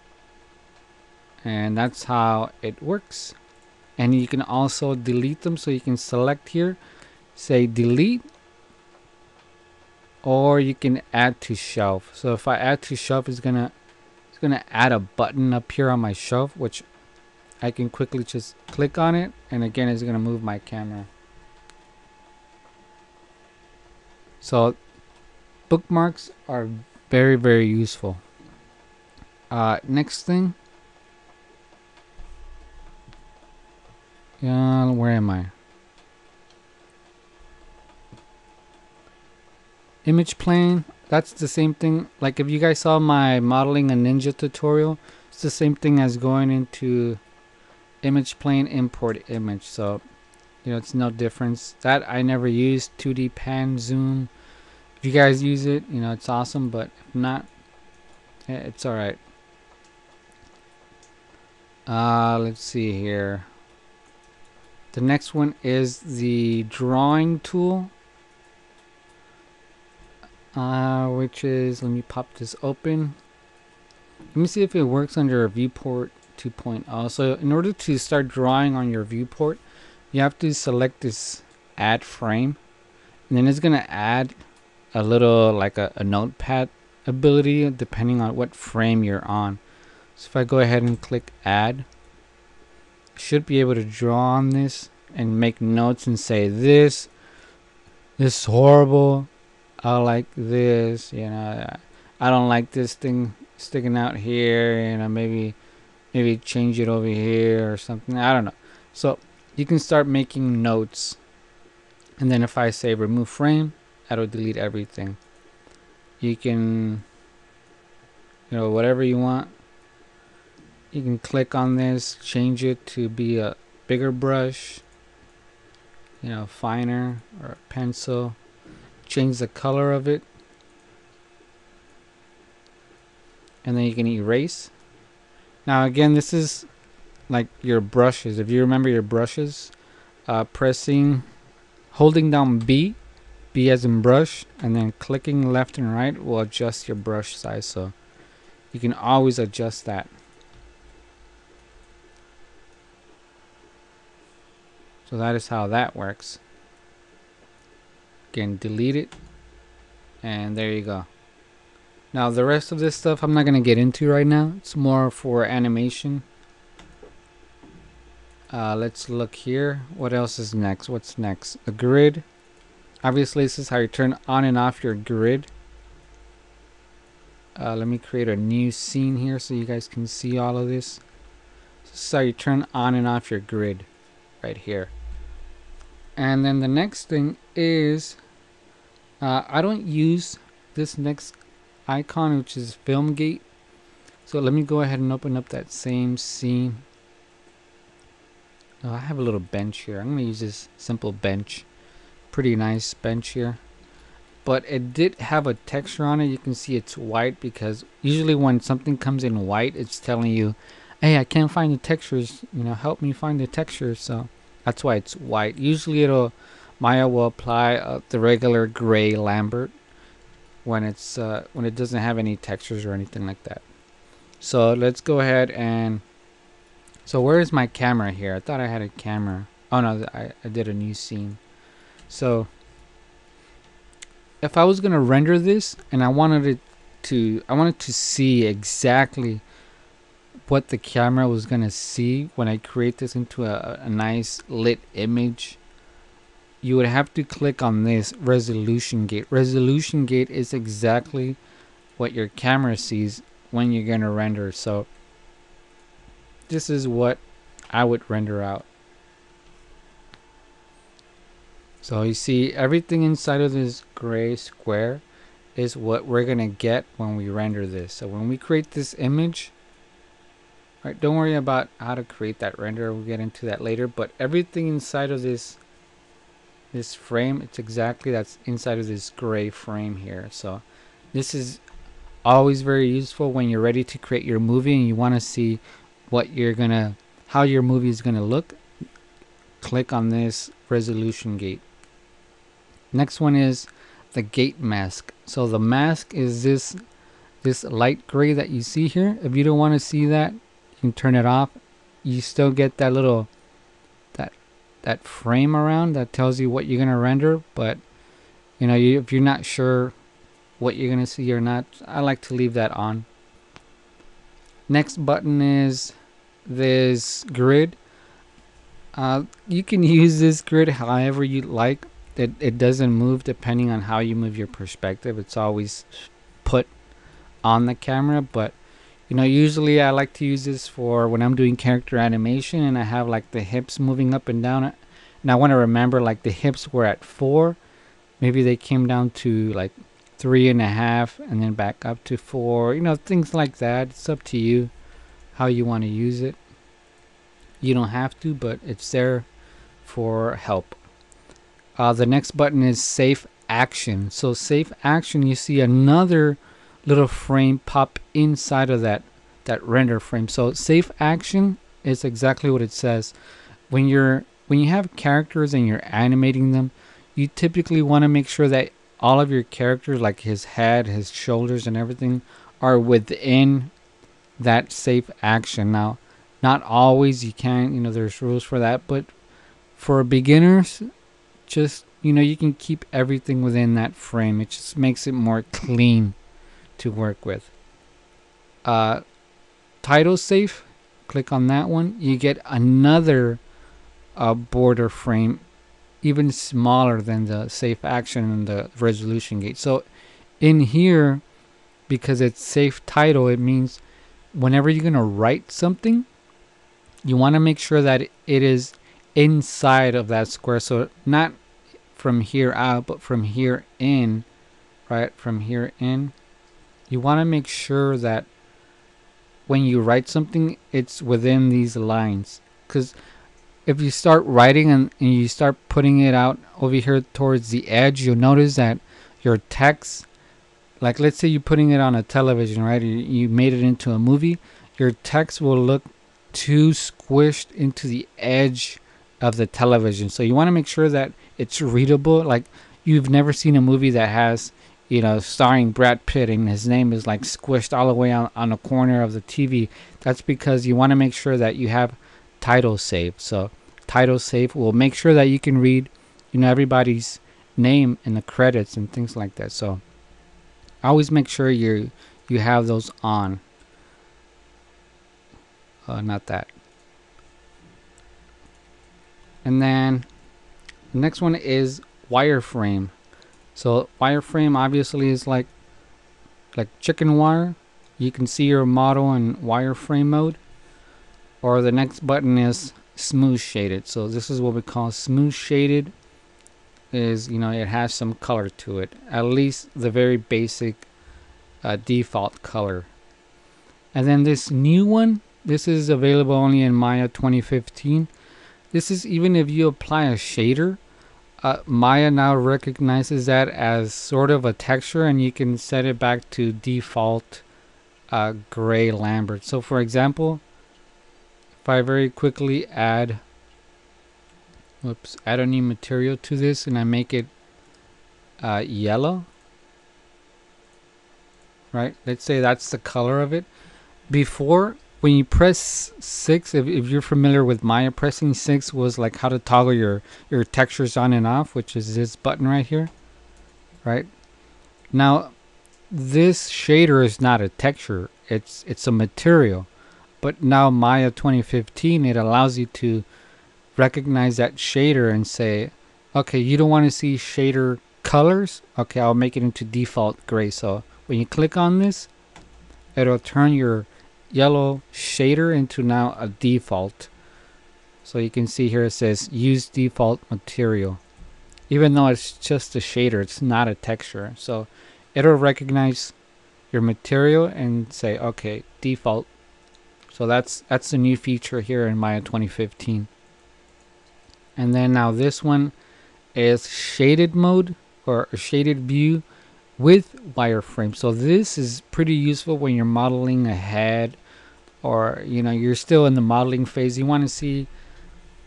and that's how it works. And you can also delete them, so you can select here, say delete, or you can add to shelf. So if I add to shelf, it's gonna add a button up here on my shelf, which I can quickly just click on it, and again it's gonna move my camera. So bookmarks are very useful. Next thing, where am I? Image plane, that's the same thing. Like if you guys saw my modeling a ninja tutorial, it's the same thing as going into image plane, import image. So it's no difference. That I never used 2D pan zoom. If you guys use it, it's awesome, but if not, it's alright. Let's see here. The next one is the drawing tool, which is, let me pop this open. Let me see if it works under Viewport 2.0. So in order to start drawing on your viewport, you have to select this add frame, and then it's going to add a little like a notepad ability depending on what frame you're on. So if I go ahead and click add, I should be able to draw on this and make notes and say this is horrible, I like this, I don't like this thing sticking out here, maybe change it over here or something, I don't know. So you can start making notes, and then if I say remove frame, that'll delete everything. You can whatever you want. You can click on this, change it to be a bigger brush, finer, or a pencil. Change the color of it, and then you can erase. Now again, this is like your brushes. If you remember your brushes, holding down B as in brush, and then clicking left and right will adjust your brush size, so you can always adjust that. So that is how that works. Again, delete it, and there you go. Now the rest of this stuff I'm not going to get into right now. It's more for animation. Let's look here. What else is next? What's next? The grid. Obviously this is how you turn on and off your grid. Let me create a new scene here so you guys can see all of this. This is how you turn on and off your grid right here. And then the next thing is, I don't use this next icon, which is film gate. So let me go ahead and open up that same scene. I have a little bench here. I'm going to use this simple bench. Pretty nice bench here. But it did have a texture on it. You can see it's white, because usually when something comes in white, it's telling you, hey, I can't find the textures, help me find the textures. So that's why it's white. Usually Maya will apply the regular gray Lambert when it doesn't have any textures or anything like that. So let's go ahead and, so where is my camera here? I thought I had a camera. Oh no, I did a new scene. So if I was gonna render this and I wanted to see exactly what the camera was gonna see when I create this into a nice lit image, you would have to click on this resolution gate. Resolution gate is exactly what your camera sees when you're gonna render. So this is what I would render out. So you see everything inside of this gray square is what we're gonna get when we render this. So when we create this image, right, don't worry about how to create that render, we'll get into that later, but everything inside of this frame, it's exactly that's inside of this gray frame here. So this is always very useful when you're ready to create your movie and you want to see what how your movie is gonna look. Click on this resolution gate. Next one is the gate mask. So the mask is this light gray that you see here. If you don't want to see that, you can turn it off. You still get that little that frame around that tells you what you're gonna render, but if you're not sure what you're gonna see or not, I like to leave that on. Next button is this grid. You can use this grid however you like. It doesn't move depending on how you move your perspective. It's always put on the camera, but usually I like to use this for when I'm doing character animation and I have like the hips moving up and down, and I want to remember like the hips were at 4, maybe they came down to like 3.5 and then back up to 4, you know, things like that. It's up to you how you want to use it. You don't have to, but it's there for help. The next button is Save Action. So Save Action, you see another little frame pop inside of that render frame. So Save Action is exactly what it says. When you have characters and you're animating them, you typically want to make sure that all of your characters, like his head, his shoulders, and everything, are within that Save Action. Now, not always, you can, you know, there's rules for that, but for beginners, just, you know, you can keep everything within that frame. It just makes it more clean to work with. Title safe, click on that one. You get another border frame, even smaller than the safe action and the resolution gauge. So in here, because it's safe title, it means whenever you're going to write something, you want to make sure that it is inside of that square. So not from here out, but from here in, right? From here in, you want to make sure that when you write something, it's within these lines. Because if you start writing and you start putting it out over here towards the edge, you'll notice that your text, like let's say you're putting it on a television, right? You made it into a movie, your text will look too squished into the edge of the television. So you want to make sure that it's readable. Like you've never seen a movie that has, you know, starring Brad Pitt and his name is like squished all the way on the corner of the TV. That's because you want to make sure that you have title saved. So title save will make sure that you can read, you know, everybody's name in the credits and things like that. So always make sure you have those on. Not that. And then the next one is wireframe. So wireframe obviously is like chicken wire. You can see your model in wireframe mode. Or the next button is smooth shaded. So this is what we call smooth shaded. Is, you know, it has some color to it, at least the very basic default color. And then this new one, this is available only in Maya 2015. This is even if you apply a shader, Maya now recognizes that as sort of a texture, and you can set it back to default gray Lambert. So for example, if I very quickly add a new material to this and I make it yellow, right? Let's say that's the color of it. Before, when you press 6, if you're familiar with Maya, pressing 6 was like how to toggle your textures on and off, which is this button right here, right? Now, this shader is not a texture, it's a material. But now Maya 2015, it allows you to recognize that shader and say, okay, you don't want to see shader colors? Okay, I'll make it into default gray. So when you click on this, it'll turn your yellow shader into now a default. So you can see here it says use default material. Even though it's just a shader, it's not a texture. So it'll recognize your material and say, okay, default. So that's the new feature here in Maya 2015. And then now this one is shaded mode or a shaded view with wireframe. So this is pretty useful when you're modeling a head, or you know, you're still in the modeling phase. You want to see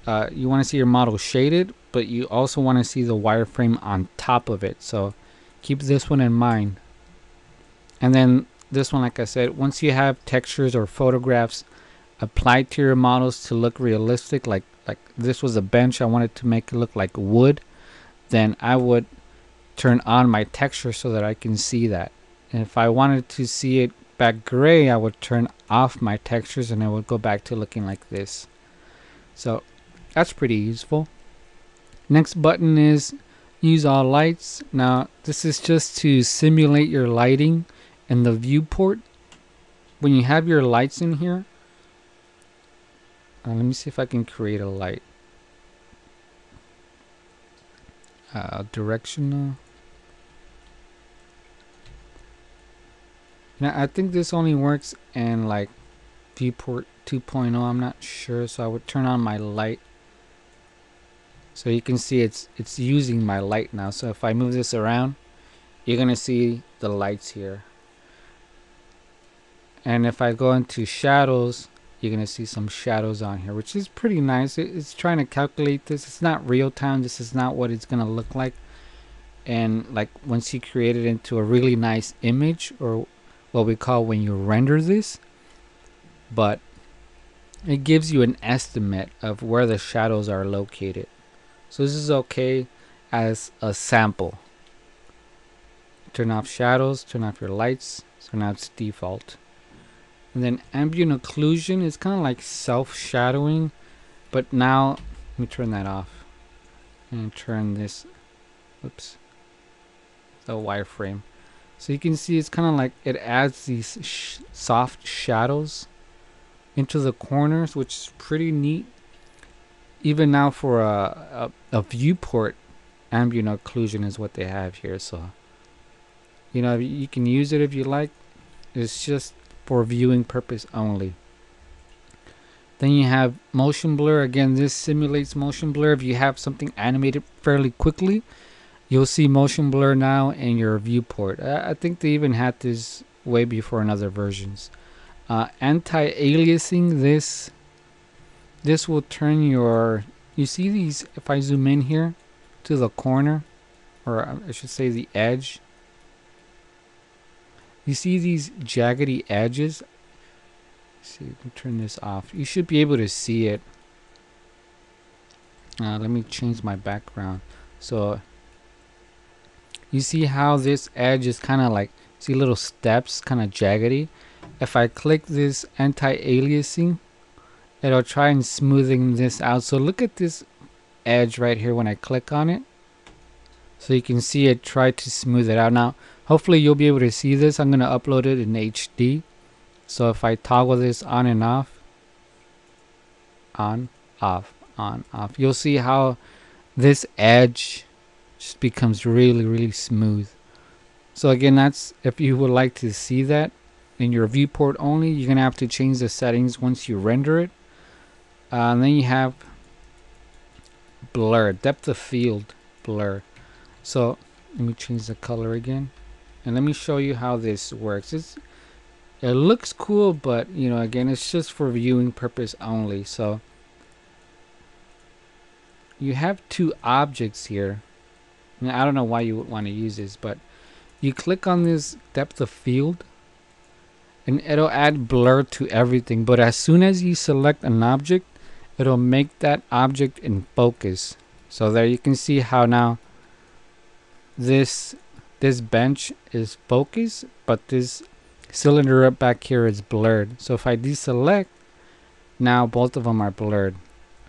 your model shaded, but you also want to see the wireframe on top of it. So keep this one in mind. And then this one, like I said, once you have textures or photographs applied to your models to look realistic, like this was a bench, I wanted to make it look like wood, then I would turn on my texture so that I can see that. And if I wanted to see it back gray, I would turn off my textures and it would go back to looking like this. So that's pretty useful. Next button is use all lights. Now this is just to simulate your lighting in the viewport. When you have your lights in here, let me see if I can create a light. Directional. Now I think this only works in like Viewport 2.0. I'm not sure, so I would turn on my light. So you can see it's using my light now. So if I move this around, you're gonna see the lights here. And if I go into shadows, you're gonna see some shadows on here, which is pretty nice. It's trying to calculate this. It's not real time. This is not what it's gonna look like. And like once you create it into a really nice image, or what we call when you render this, but it gives you an estimate of where the shadows are located. So this is okay as a sample. Turn off shadows, turn off your lights, so now it's default. And then ambient occlusion is kind of like self-shadowing, but now let me turn that off and turn this, oops, the wireframe. So you can see it's kind of like it adds these soft shadows into the corners, which is pretty neat. Even now for a viewport, ambient occlusion is what they have here. So you know, you can use it if you like. It's just for viewing purpose only. Then you have motion blur. Again, this simulates motion blur. If you have something animated fairly quickly, you'll see motion blur now in your viewport. I think they even had this way before in other versions. Anti-aliasing, this will turn your, you see these, if I zoom in here to the corner, or I should say the edge, you see these jaggedy edges. Let's see, let me turn this off. You should be able to see it. Let me change my background. So you see how this edge is kind of like, see little steps, kind of jaggedy. If I click this anti-aliasing, it'll try and smoothing this out. So look at this edge right here when I click on it. So you can see it try to smooth it out. Now, hopefully you'll be able to see this. I'm going to upload it in HD. So if I toggle this on and off, on, off, on, off, you'll see how this edge just becomes really, really smooth. So again, that's if you would like to see that in your viewport only, you're going to have to change the settings once you render it. And then you have blur, depth of field blur. So let me change the color again, and let me show you how this works. It looks cool, but you know, again, it's just for viewing purpose only. So you have two objects here. Now, I don't know why you would want to use this, but you click on this depth of field and it'll add blur to everything. But as soon as you select an object, it'll make that object in focus. So there you can see how now this bench is focused, but this cylinder up back here is blurred. So if I deselect, now both of them are blurred.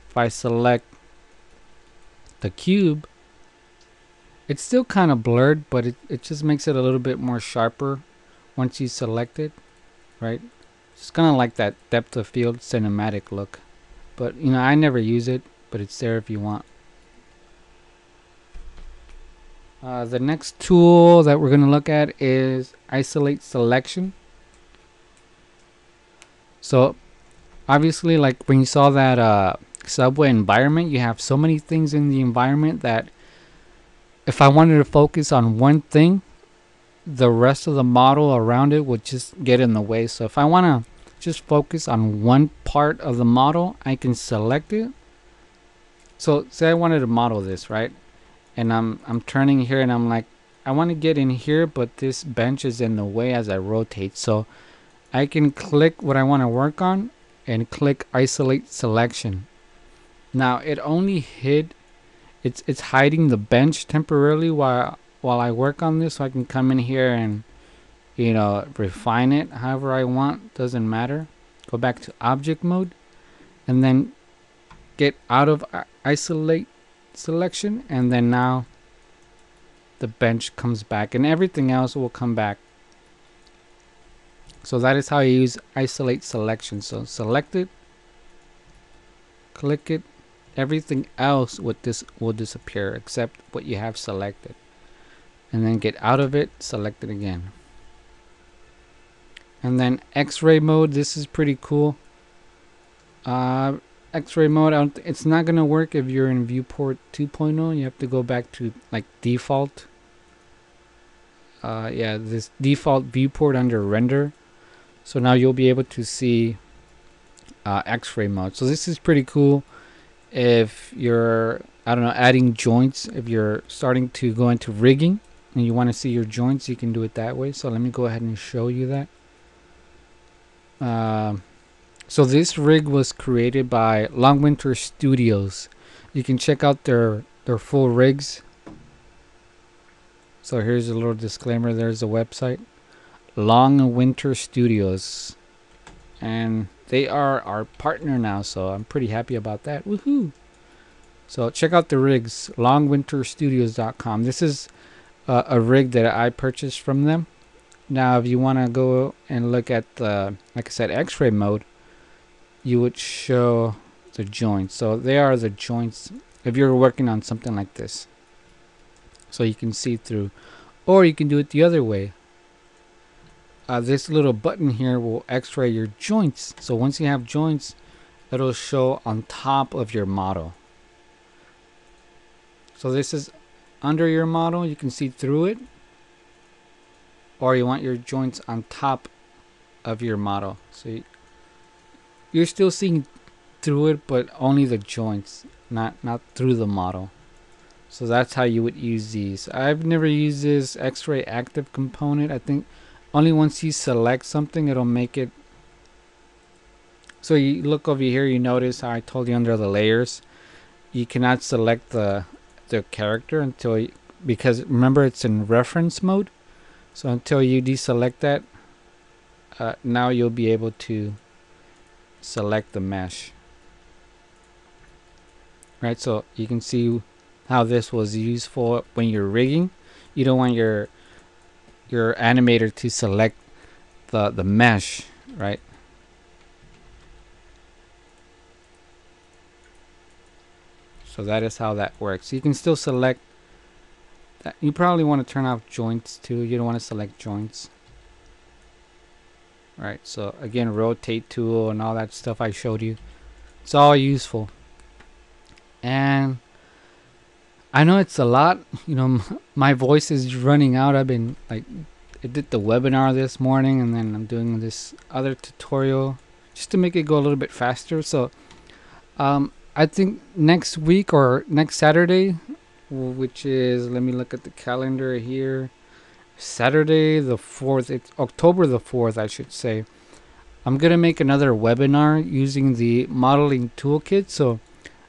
If I select the cube, it's still kind of blurred, but it just makes it a little bit more sharper once you select it, right? It's kind of like that depth of field cinematic look. But you know, I never use it, but it's there if you want. The next tool that we're going to look at is isolate selection. So obviously, like when you saw that subway environment, you have so many things in the environment that if I wanted to focus on one thing, the rest of the model around it would just get in the way. So if I want to just focus on one part of the model, I can select it. So say I wanted to model this, right? And I'm turning here and I'm like, I want to get in here, but this bench is in the way as I rotate. So I can click what I want to work on and click isolate selection. Now it only hid, it's hiding the bench temporarily while I work on this, so I can come in here and, you know, refine it however I want. Doesn't matter. Go back to object mode and then get out of isolate selection, and then now the bench comes back and everything else will come back. So that is how you use isolate selection. So select it, click it, everything else with this will disappear except what you have selected, and then get out of it, select it again. And then X-ray mode, this is pretty cool. X-ray mode, it's not gonna work if you're in Viewport 2.0. You have to go back to like default. Yeah, this default viewport under render. So now you'll be able to see X-ray mode. So this is pretty cool if you're, I don't know, adding joints. If you're starting to go into rigging and you want to see your joints, you can do it that way. So let me go ahead and show you that. So this rig was created by Long Winter Studios. You can check out their full rigs. So here's a little disclaimer. There's a website, Long Winter Studios, and they are our partner now, so I'm pretty happy about that. Woohoo! So check out the rigs, longwinterstudios.com. This is a rig that I purchased from them. Now if you want to go and look at the, like I said, X-ray mode, you would show the joints. So they are the joints if you're working on something like this, so you can see through. Or you can do it the other way. This little button here will X-ray your joints. So once you have joints, it'll show on top of your model. So this is under your model, you can see through it. Or you want your joints on top of your model. So you're still seeing through it, but only the joints, not through the model. So that's how you would use these. I've never used this X-ray active component. I think only once you select something, it'll make it. So you look over here, you notice how I told you under the layers, you cannot select the character until because remember it's in reference mode. So until you deselect that, now you'll be able to select the mesh. Right, so you can see how this was useful when you're rigging. You don't want your animator to select the mesh, right? So that is how that works. You can still select that. You probably want to turn off joints too. You don't want to select joints. Right, so again, rotate tool and all that stuff I showed you. It's all useful. And I know it's a lot, you know, my voice is running out. I've been like, I did the webinar this morning and then I'm doing this other tutorial just to make it go a little bit faster. So I think next week or next Saturday, which is, let me look at the calendar here, Saturday the 4th, it's October the 4th, I should say. I'm going to make another webinar using the modeling toolkit. So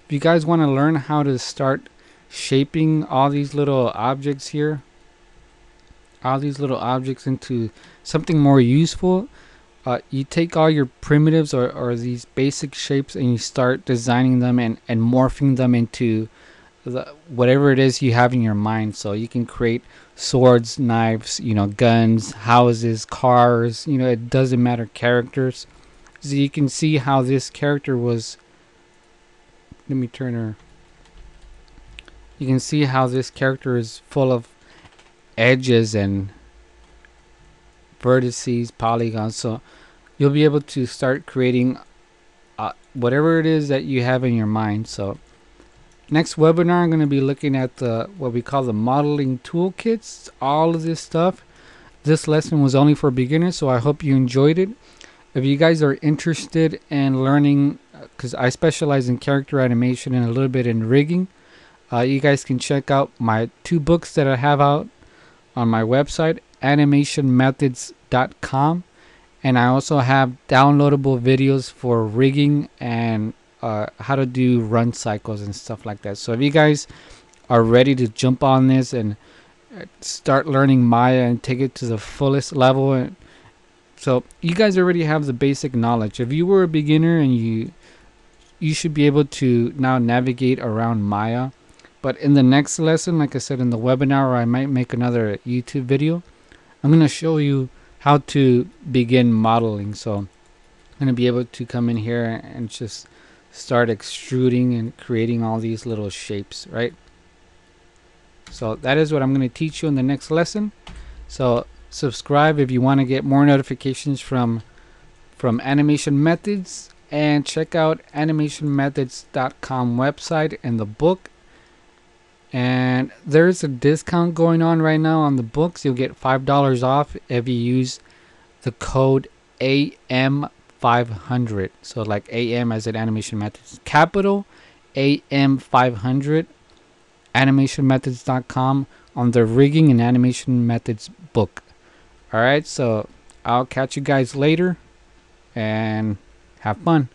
if you guys want to learn how to start shaping all these little objects here, all these little objects into something more useful, you take all your primitives or these basic shapes and you start designing them and morphing them into whatever it is you have in your mind. So you can create swords, knives, you know, guns, houses, cars, you know, it doesn't matter, characters. So you can see how this character was, let me turn her. You can see how this character is full of edges and vertices, polygons. So you'll be able to start creating whatever it is that you have in your mind. So next webinar, I'm going to be looking at what we call the modeling toolkits, all of this stuff. This lesson was only for beginners, so I hope you enjoyed it. If you guys are interested in learning, because I specialize in character animation and a little bit in rigging, you guys can check out my 2 books that I have out on my website, animationmethods.com. And I also have downloadable videos for rigging and how to do run cycles and stuff like that. So if you guys are ready to jump on this and start learning Maya and take it to the fullest level, so you guys already have the basic knowledge. If you were a beginner, and you should be able to now navigate around Maya. But in the next lesson, like I said in the webinar, or I might make another YouTube video, I'm going to show you how to begin modeling. So I'm going to be able to come in here and just start extruding and creating all these little shapes, right? So that is what I'm going to teach you in the next lesson. So subscribe if you want to get more notifications from Animation Methods, and check out animationmethods.com website and the book. And there's a discount going on right now on the books. You'll get $5 off if you use the code AM500. So like AM as in Animation Methods, capital AM500, animationmethods.com, on the rigging and animation methods book. Alright, so I'll catch you guys later and have fun.